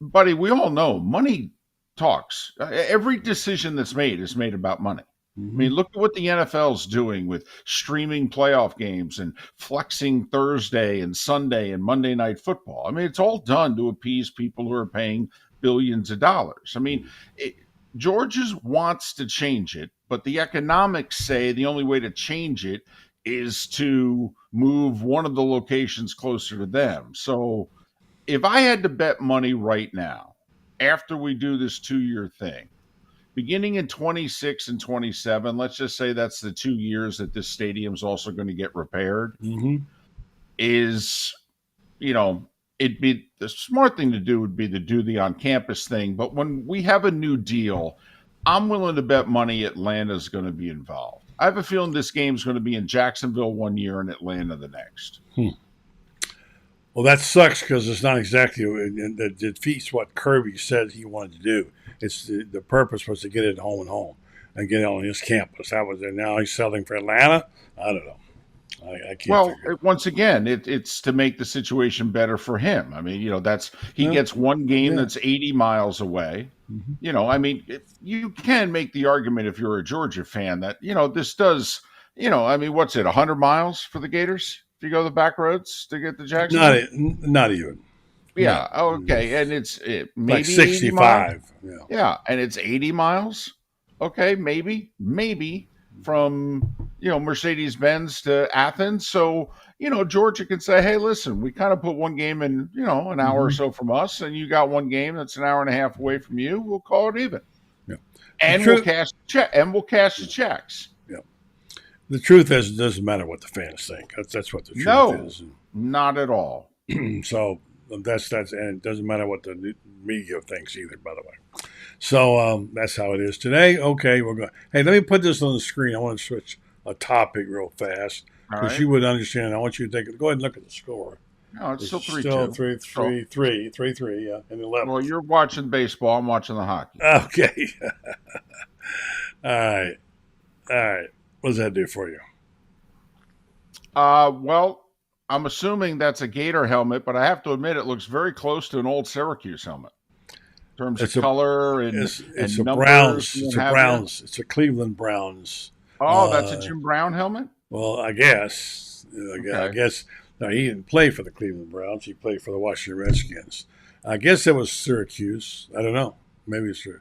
buddy, we all know money talks. Every decision that's made is made about money. I mean, look at what the NFL's doing with streaming playoff games and flexing Thursday and Sunday and Monday Night Football. I mean, it's all done to appease people who are paying billions of dollars. I mean, Georgia wants to change it, but the economics say the only way to change it is to move one of the locations closer to them. So if I had to bet money right now, after we do this 2-year thing, beginning in 26 and 27, let's just say that's the 2 years that this stadium's also going to get repaired, is, it'd be the smart thing to do would be to do the on-campus thing. But when we have a new deal, I'm willing to bet money Atlanta's going to be involved. I have a feeling this game's going to be in Jacksonville one year and Atlanta the next. Well, that sucks because it's not exactly that defeats what Kirby said he wanted to do. It's the purpose was to get it home and home and get it on his campus. That was it. Now he's selling for Atlanta. I don't know. I can't. Well, once again, it's to make the situation better for him. I mean, he gets one game that's 80 miles away. I mean, you can make the argument if you're a Georgia fan that this does. I mean, what's it? 100 miles for the Gators? Do you go the back roads to get to Jacksonville? Not even. Yeah. No. Okay. And it's maybe Like 65. Yeah. Yeah, and it's 80 miles. Okay, maybe from Mercedes-Benz to Athens. So Georgia can say, hey, listen, we kind of put one game in an hour or so from us, and you got one game that's an hour and a half away from you. We'll call it even. Yeah. And we'll cash the checks. Yeah. The truth is, it doesn't matter what the fans think. That's what the truth is. Not at all. So that's and it doesn't matter what the media thinks either, by the way. So that's how it is today. Okay, we're going. Hey, let me put this on the screen. I want to switch a topic real fast because you would understand. I want you to take it. Go ahead and look at the score. No, it's still 3-2. Still 3-3. Yeah, in the 11th. Well, you're watching baseball. I'm watching the hockey. Okay. All right. What does that do for you? Well, I'm assuming that's a Gator helmet, but I have to admit it looks very close to an old Syracuse helmet in terms of color and it's and a Browns. It's a Browns. It's a Cleveland Browns. Oh, that's a Jim Brown helmet? Well, I guess. I guess. No, he didn't play for the Cleveland Browns. He played for the Washington Redskins. I guess it was Syracuse. I don't know. Maybe it's true.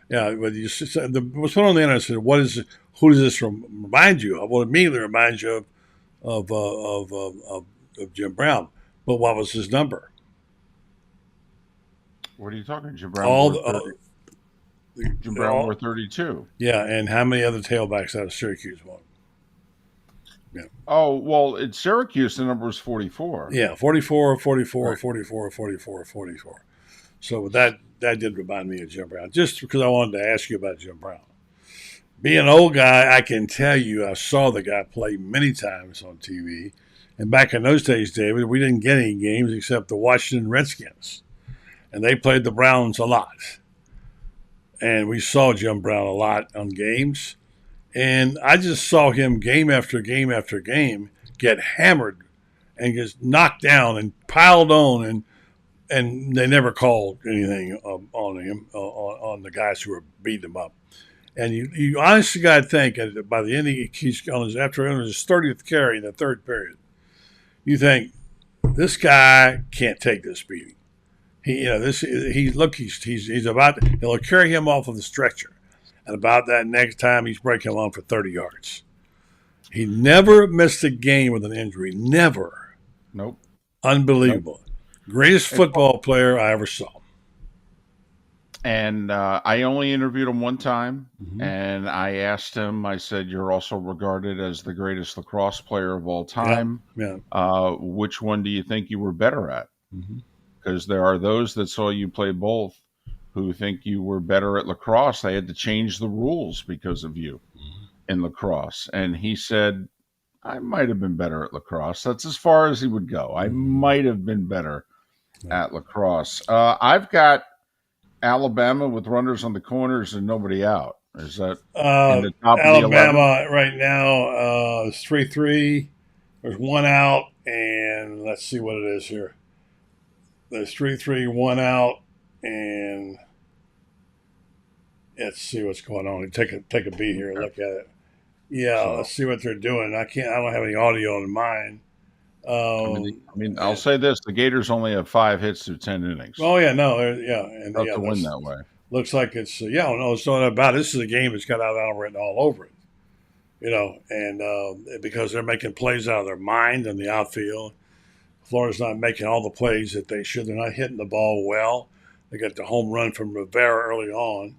Yeah, but you said what's on the internet said, "What is it? Who does this remind you of?" Well, it immediately reminds you of Jim Brown. But what was his number? What are you talking, Jim Brown? Jim Brown wore 32. Yeah, and how many other tailbacks out of Syracuse won? Yeah. Oh, well, in Syracuse, the number was 44. Yeah, 44. Right. So that did remind me of Jim Brown, just because I wanted to ask you about Jim Brown. Being an old guy, I can tell you I saw the guy play many times on TV. And back in those days, David, we didn't get any games except the Washington Redskins. And they played the Browns a lot. And we saw Jim Brown a lot on games. And I just saw him game after game after game get hammered and get knocked down and piled on. And they never called anything on him, on the guys who were beating him up. And you honestly got to think that by the end, after his 30th carry in the third period, you think this guy can't take this beating. He'll carry him off of the stretcher, and about that next time he's breaking him on for 30 yards. He never missed a game with an injury. Never. Nope. Unbelievable. Nope. Greatest football player I ever saw. And I only interviewed him one time, and I asked him, I said, you're also regarded as the greatest lacrosse player of all time. Yeah. Which one do you think you were better at? Because there are those that saw you play both who think you were better at lacrosse. They had to change the rules because of you in lacrosse. And he said, I might have been better at lacrosse. That's as far as he would go. I might have been better at lacrosse. I've got Alabama with runners on the corners and nobody out. Is that in the top Alabama of the right now is 3-3. There's one out, and let's see what it is here. There's 3-3, one out, and let's see what's going on. Take a beat here, look at it. Yeah, let's see what they're doing. I don't have any audio in mine. I'll say this: the Gators only have 5 hits through 10 innings. Oh yeah, no, and to win that way. Looks like it's it's not about. This is a game that's got Alabama written all over it, and because they're making plays out of their mind in the outfield. Florida's not making all the plays that they should. They're not hitting the ball well. They got the home run from Rivera early on,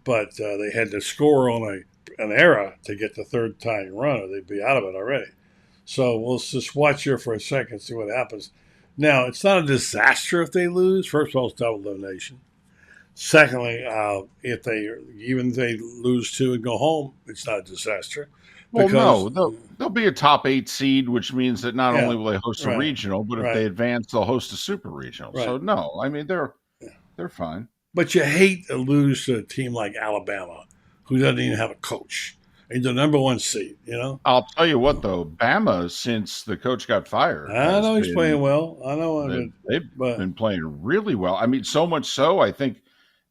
but they had to score on an error to get the third tying run, or they'd be out of it already. So we'll just watch here for a second, see what happens. Now, it's not a disaster if they lose. First of all, it's double elimination. Secondly, if they lose 2 and go home, it's not a disaster. Well, no, they'll be a top 8 seed, which means that not only will they host a regional, but if they advance, they'll host a super regional. Right. So no, I mean they're fine. But you hate to lose to a team like Alabama, who doesn't even have a coach. He's the number 1 seed, I'll tell you what, though, Bama, since the coach got fired, I know he's playing well. I know they've been playing really well. I mean, so much so, I think,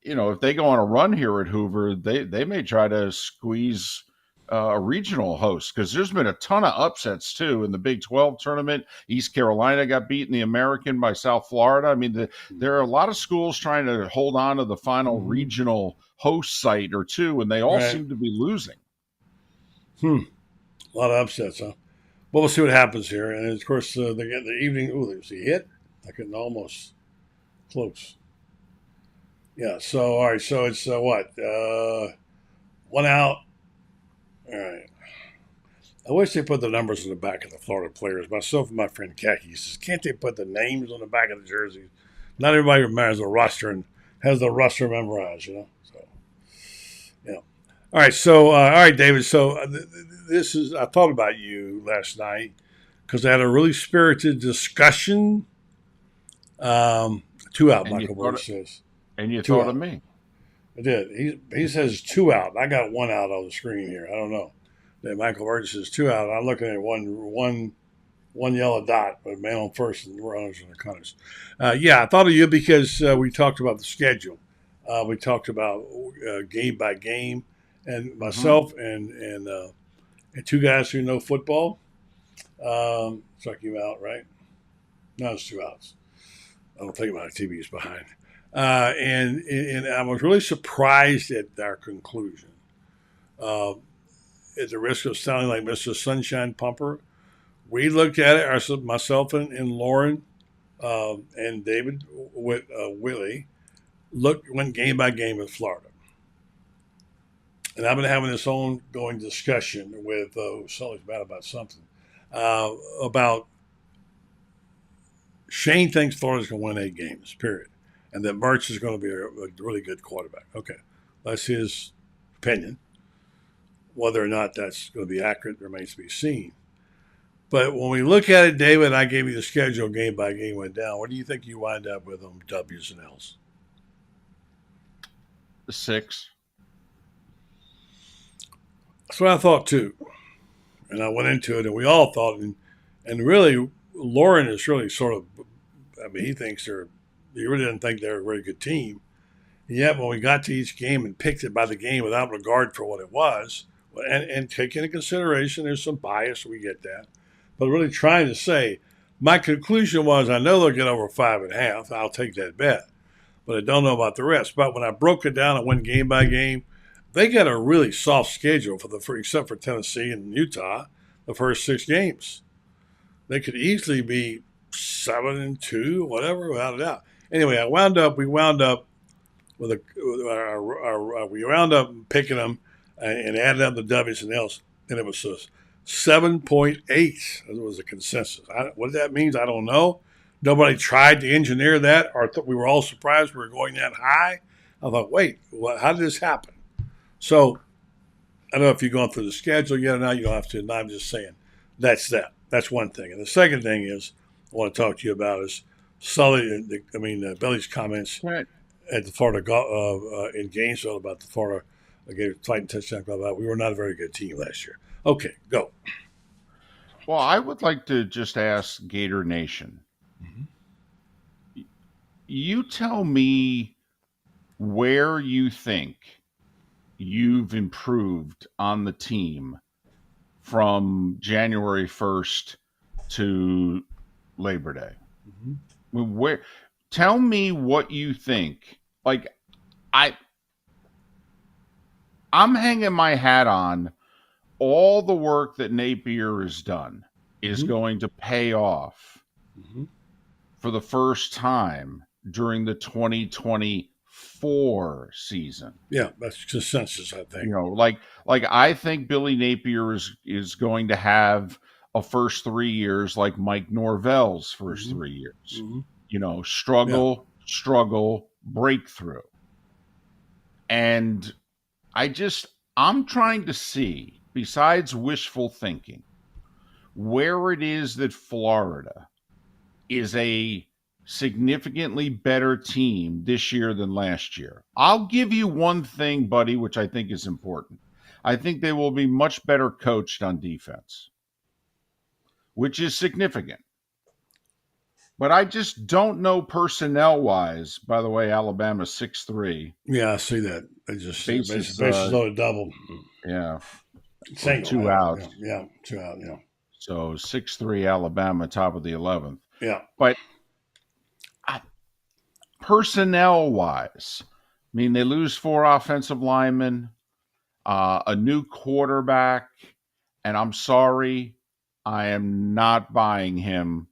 if they go on a run here at Hoover, they may try to squeeze a regional host, because there's been a ton of upsets too in the Big 12 tournament. East Carolina got beat in the American by South Florida. I mean, there are a lot of schools trying to hold on to the final regional host site or two, and they all seem to be losing. A lot of upsets, huh? Well, we'll see what happens here. And of course, they get the evening. Oh, there's a hit. I couldn't almost close. Yeah. So all right. So it's what? One out. All right. I wish they put the numbers on the back of the Florida players. Myself and my friend Khaki says, can't they put the names on the back of the jerseys? Not everybody remembers the roster and has the roster memorized, you know. So, yeah. All right. So, all right, David. So this is. I thought about you last night because I had a really spirited discussion. 2 out. And Michael Bird says. And you 2 thought out. of me. I did. He says 2 out. I got 1 out on the screen here. I don't know. That Michael Burgess says 2 out. I'm looking at one yellow dot, but man on first and runners and the cutters. Yeah, I thought of you because we talked about the schedule. We talked about game by game, and myself and 2 guys who know football struck you out, right? No, it's 2 outs. I don't think my TV is behind. And I was really surprised at our conclusion. At the risk of sounding like Mr. Sunshine Pumper, we looked at it, myself and Lauren and David Willie, went game by game with Florida. And I've been having this ongoing discussion with somebody's mad about something, about Shane thinks Florida's going to win 8 games, period. And that Mertz is going to be a really good quarterback. Okay, that's his opinion. Whether or not that's going to be accurate remains to be seen. But when we look at it, David, I gave you the schedule game by game went down. What do you think you wind up with on W's and L's? 6. That's what I thought too. And I went into it and we all thought, and really, Lauren is really sort of, I mean, he really didn't think they're a very good team. And yet when we got to each game and picked it by the game without regard for what it was, and take into consideration there's some bias, we get that. But really trying to say, my conclusion was I know they'll get over 5.5. I'll take that bet. But I don't know about the rest. But when I broke it down and went game by game, they got a really soft schedule except for Tennessee and Utah, the first 6 games. They could easily be 7-2, whatever, without a doubt. Anyway, we wound up picking them and added up the W's and L's, and it was 7.8. It was a consensus. What that means, I don't know. Nobody tried to engineer that, or we were all surprised we were going that high. I thought, wait, how did this happen? So I don't know if you've gone through the schedule yet or not. You don't have to. And I'm just saying that's that. That's one thing. And the second thing is I want to talk to you about is Billy's comments at the Florida in Gainesville about the Florida Gator fighting touchdown club. We were not a very good team last year. Okay, go. Well, I would like to just ask Gator Nation. Mm-hmm. You tell me where you think you've improved on the team from January 1st to Labor Day. Mm-hmm. Tell me what you think. Like, I'm hanging my hat on all the work that Napier has done is going to pay off for the first time during the 2024 season. Yeah, that's consensus, I think. You know, like I think Billy Napier is going to have a first 3 years like Mike Norvell's first 3 years. Mm-hmm. You know, struggle, breakthrough. And I'm trying to see, besides wishful thinking, where it is that Florida is a significantly better team this year than last year. I'll give you one thing, buddy, which I think is important. I think they will be much better coached on defense, which is significant. But I just don't know personnel-wise. By the way, Alabama's 6'3". Yeah, I see that. They just bases loaded double. Yeah. with Single. 2 outs. Yeah, 2 out. Yeah. So 6-3 Alabama, top of the 11th. Yeah. But personnel wise, I mean, they lose 4 offensive linemen, a new quarterback, and I'm sorry, I am not buying him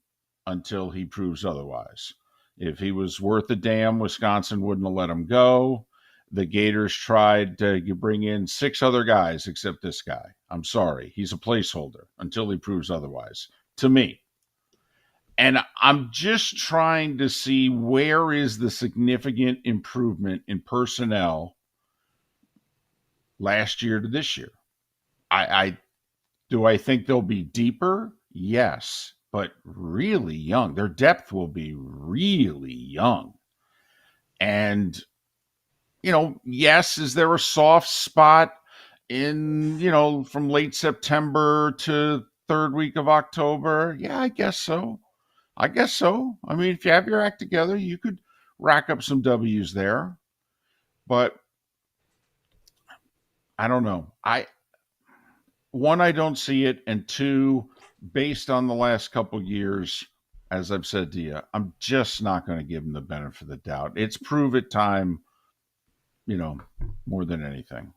until he proves otherwise. If he was worth a damn, Wisconsin wouldn't have let him go. The Gators tried to bring in 6 other guys except this guy. I'm sorry. He's a placeholder until he proves otherwise, to me. And I'm just trying to see where is the significant improvement in personnel last year to this year. I do I think they'll be deeper? Yes, but really young. Their depth will be really young. And yes, is there a soft spot in, from late September to third week of October? Yeah, I guess so. I mean, if you have your act together, you could rack up some W's there. But I don't know. I don't see it, and 2, based on the last couple years, as I've said to you, I'm just not going to give them the benefit of the doubt. It's prove it time, more than anything.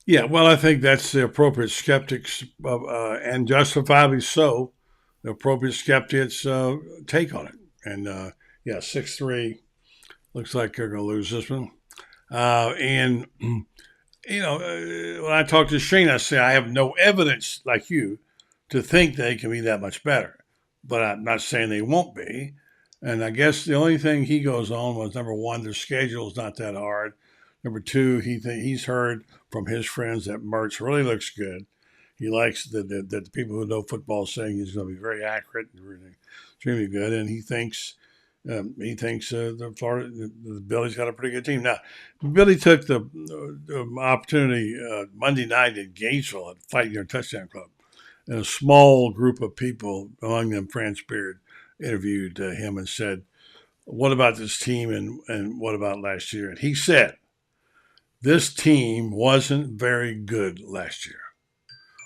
Yeah, well, I think that's the appropriate skeptics, and justifiably so, the appropriate skeptics' take on it. And 6-3 looks like they're going to lose this one. And when I talk to Shane, I say I have no evidence, like you, to think they can be that much better. But I'm not saying they won't be. And I guess the only thing he goes on was, number one, their schedule is not that hard. Number 2, he's heard from his friends that Mertz really looks good. He likes that the people who know football saying he's going to be very accurate and really extremely good. And he thinks the Billy's got a pretty good team. Now, Billy took the opportunity Monday night in Gainesville at Fighting Your Touchdown Club. And a small group of people, among them Franz Beard, interviewed him and said, "What about this team and what about last year?" And he said, "This team wasn't very good last year."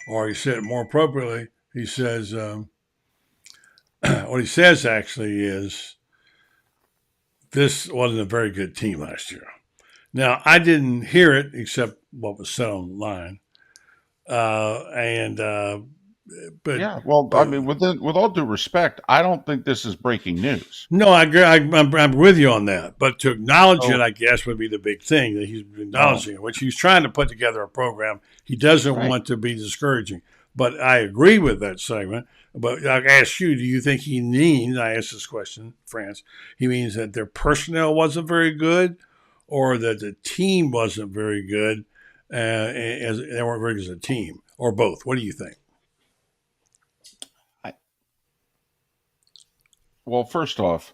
Or he said it more appropriately, he says, what he says actually is, this wasn't a very good team last year. Now, I didn't hear it except what was said online. But yeah, well, I mean, with all due respect, I don't think this is breaking news. No, I agree. I'm with you on that. But to acknowledge it, I guess, would be the big thing, that he's acknowledging it, which he's trying to put together a program. He doesn't want to be discouraging. But I agree with that segment. But I ask you, do you think he means, I asked this question, France, he means that their personnel wasn't very good, or that the team wasn't very good, as they weren't very good as a team, or both? What do you think? Well, first off,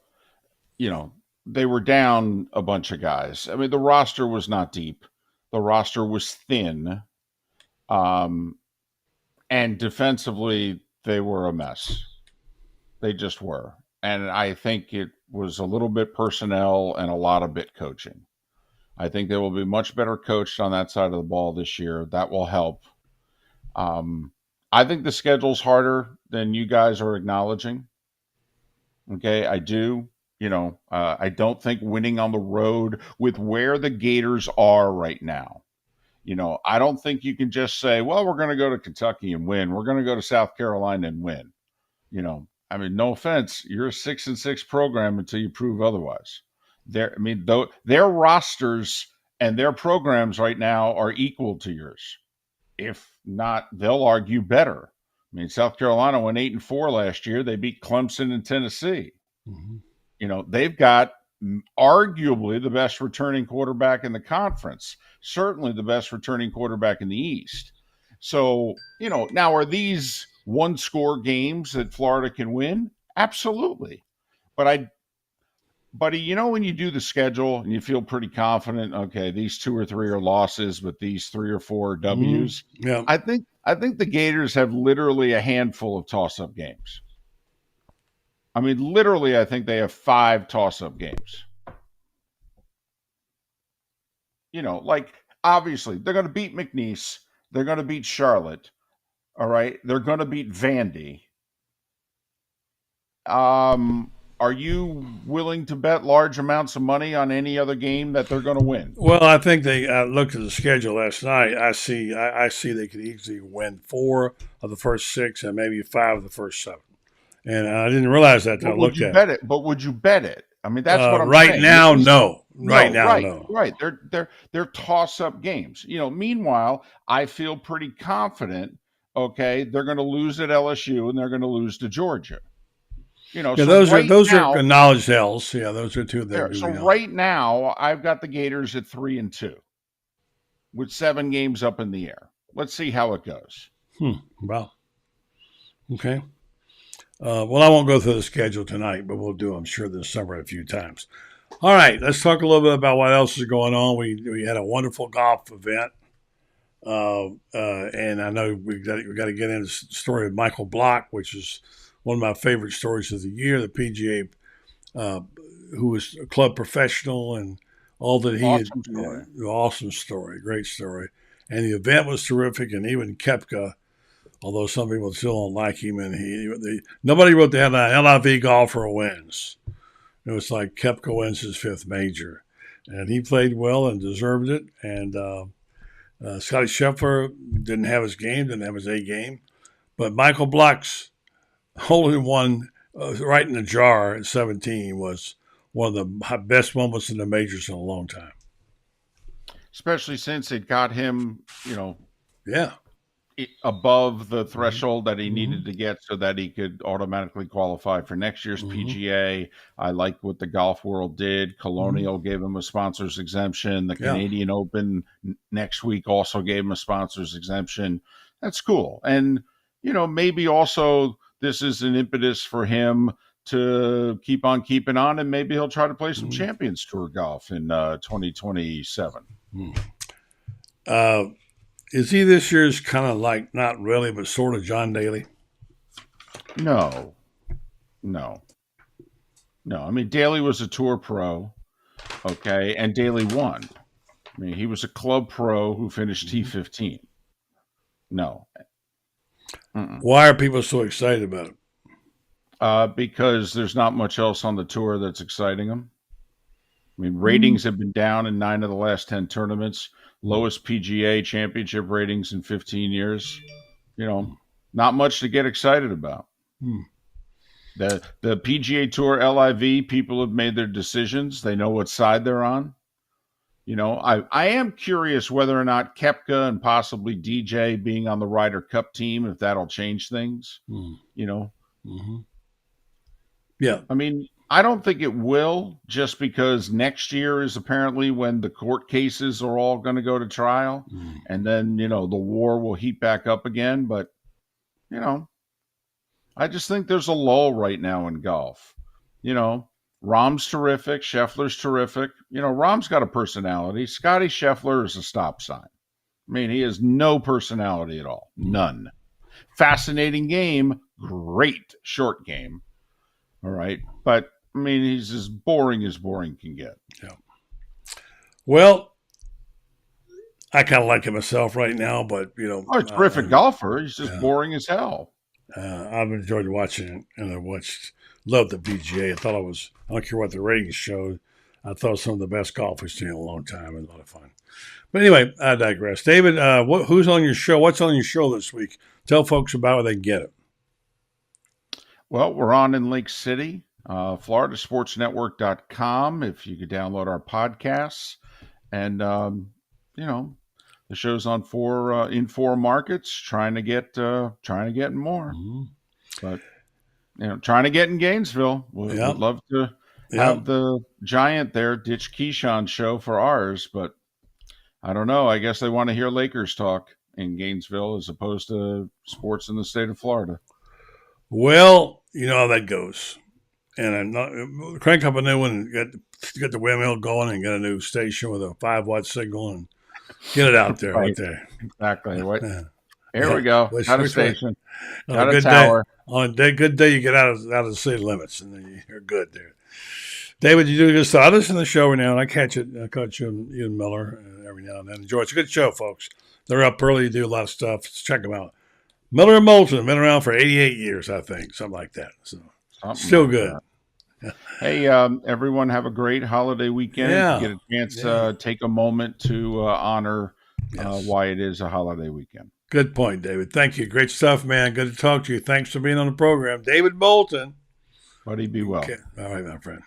they were down a bunch of guys. I mean, the roster was not deep. The roster was thin. And defensively, they were a mess. They just were. And I think it was a little bit personnel and a lot of bit coaching. I think they will be much better coached on that side of the ball this year. That will help. I think the schedule's harder than you guys are acknowledging. Okay, I do. I don't think winning on the road with where the Gators are right now, I don't think you can just say, well, we're going to go to Kentucky and win. We're going to go to South Carolina and win. I mean, no offense, you're a 6-6 program until you prove otherwise. Their rosters and their programs right now are equal to yours. If not, they'll argue better. I mean, South Carolina went 8-4 last year. They beat Clemson and Tennessee. Mm-hmm. They've got arguably the best returning quarterback in the conference, certainly the best returning quarterback in the East. So, now are these one-score games that Florida can win? Absolutely. But when you do the schedule and you feel pretty confident, okay, these 2 or 3 are losses, but these 3 or 4 are W's. Mm-hmm. Yeah. I think the Gators have literally a handful of toss-up games. I mean, literally, I think they have 5 toss-up games. Obviously, they're going to beat McNeese. They're going to beat Charlotte. All right. They're going to beat Vandy. Are you willing to bet large amounts of money on any other game that they're going to win? Well, I think they looked at the schedule last night. I see they could easily win 4 of the first 6 and maybe 5 of the first 7. And I didn't realize that until I looked at it. But would you bet it? I mean, that's what I'm right saying. now. No, right now, no. Right. They're toss-up games. Meanwhile, I feel pretty confident. Okay, they're going to lose at LSU and they're going to lose to Georgia. So those are acknowledged L's. Yeah, those are 2 of them. So right now, I've got the Gators at 3-2, with 7 games up in the air. Let's see how it goes. Wow. Okay. Well, I won't go through the schedule tonight, but we'll do, I'm sure, this summer a few times. All right, let's talk a little bit about what else is going on. We had a wonderful golf event, and I know we got to get into the story of Michael Block, which is one of my favorite stories of the year. The PGA, who was a club professional and all that he awesome story. Awesome story, great story, and the event was terrific. And even Koepka, although some people still don't like him, and nobody wrote the headline, LIV golfer wins. It was like Koepka wins his 5th major. And he played well and deserved it. And Scotty Scheffler didn't have his game, didn't have his A game. But Michael Block's hole-in-one right in the jar at 17 was one of the best moments in the majors in a long time. Especially since it got him, yeah, above the threshold that he needed to get so that he could automatically qualify for next year's PGA. I like what the golf world did. Colonial gave him a sponsor's exemption. The Canadian Open next week also gave him a sponsor's exemption. That's cool. And, maybe also this is an impetus for him to keep on keeping on, and maybe he'll try to play some Champions Tour golf in 2027. Is he this year's kind of like, not really, but sort of John Daly? No. I mean, Daly was a tour pro, okay, and Daly won. I mean, he was a club pro who finished T15. No. Why are people so excited about it? Because there's not much else on the tour that's exciting them. I mean, ratings have been down in 9 of the last 10 tournaments. Lowest PGA championship ratings in 15 years. Not much to get excited about. The PGA Tour LIV, people have made their decisions. They know what side they're on. I am curious whether or not Koepka and possibly DJ being on the Ryder Cup team, if that'll change things. Yeah. I mean, I don't think it will, just because next year is apparently when the court cases are all going to go to trial. And then, the war will heat back up again. But, I just think there's a lull right now in golf. Rahm's terrific. Scheffler's terrific. Rahm's got a personality. Scotty Scheffler is a stop sign. I mean, he has no personality at all. None. Fascinating game. Great short game. All right. But, I mean, he's as boring can get. Yeah. Well, I kind of like him myself right now, but, he's a terrific golfer. He's just boring as hell. I've enjoyed watching it, and loved the PGA. I don't care what the ratings showed. I thought some of the best golf we've seen in a long time. It was a lot of fun. But anyway, I digress. David, who's on your show? What's on your show this week? Tell folks about where they can get it. Well, we're on in Lake City, floridasportsnetwork.com, if you could download our podcasts. And, the show's on in 4 markets, trying to get more. But, trying to get in Gainesville. We'd love to have the giant there, Ditch Keyshawn show for ours, but I don't know. I guess they want to hear Lakers talk in Gainesville as opposed to sports in the state of Florida. Well, you know how that goes. And I'm not crank up a new one, get the windmill going, and get a new station with a 5-watt signal, and get it out there, right there. Exactly. What? Here we go. Got a station. Got a tower. On a good day, you get out of the city limits, and then you're good there. David, you do good stuff. I listen to the show every now and I catch you and Miller every now and then. Enjoy it. It's a good show, folks. They're up early, do a lot of stuff. Let's check them out. Miller and Moulton, been around for 88 years, I think, something like that. So still like good. Hey, everyone, have a great holiday weekend. Yeah. If you get a chance, take a moment to honor why it is a holiday weekend. Good point, David. Thank you. Great stuff, man. Good to talk to you. Thanks for being on the program. David Moulton. Buddy, be well. Okay. All right, my friend.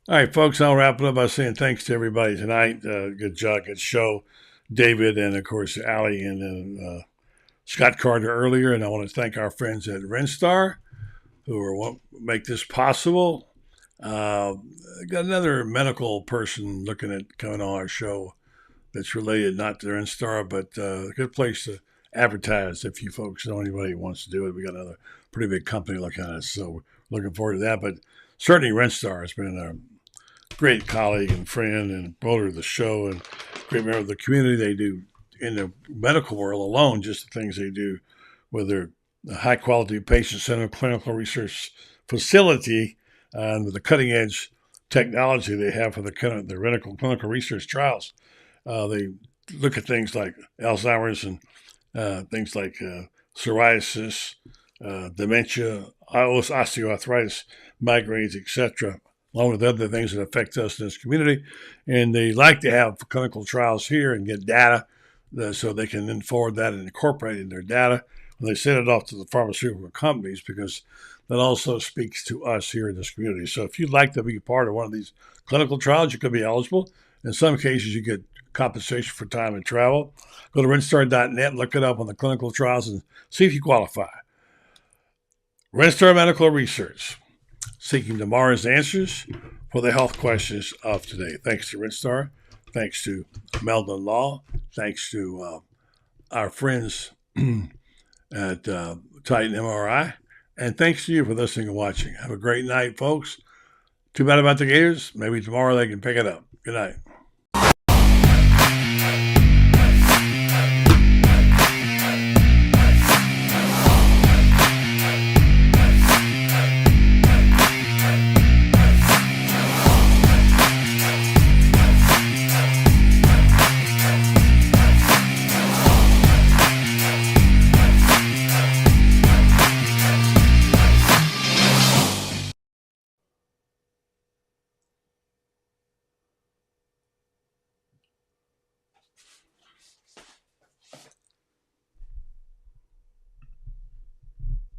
All right, folks, I'll wrap it up by saying thanks to everybody tonight. Good job, good show. David and, of course, Allie and Scott Carter earlier. And I want to thank our friends at Renstar who make this possible. Got another medical person looking at coming on our show that's related not to Renstar, but a good place to advertise if you folks know anybody who wants to do it. We got another pretty big company looking at us, so we're looking forward to that. But certainly Renstar has been a great colleague and friend and brother of the show and great member of the community. They do in the medical world alone, just the things they do with their high quality patient centered clinical research facility and with the cutting edge technology they have for the clinical research trials. They look at things like Alzheimer's and things like psoriasis, dementia, osteoarthritis, migraines, etc., along with other things that affect us in this community. And they like to have clinical trials here and get data so they can then forward that and incorporate it in their data. And they send it off to the pharmaceutical companies because that also speaks to us here in this community. So if you'd like to be part of one of these clinical trials, you could be eligible. In some cases, you get compensation for time and travel. Go to Renstar.net, look it up on the clinical trials and see if you qualify. Renstar Medical Research, seeking tomorrow's answers for the health questions of today. Thanks to Renstar. Thanks to Meldon Law. Thanks to our friends at Titan MRI. And thanks to you for listening and watching. Have a great night, folks. Too bad about the Gators. Maybe tomorrow they can pick it up. Good night.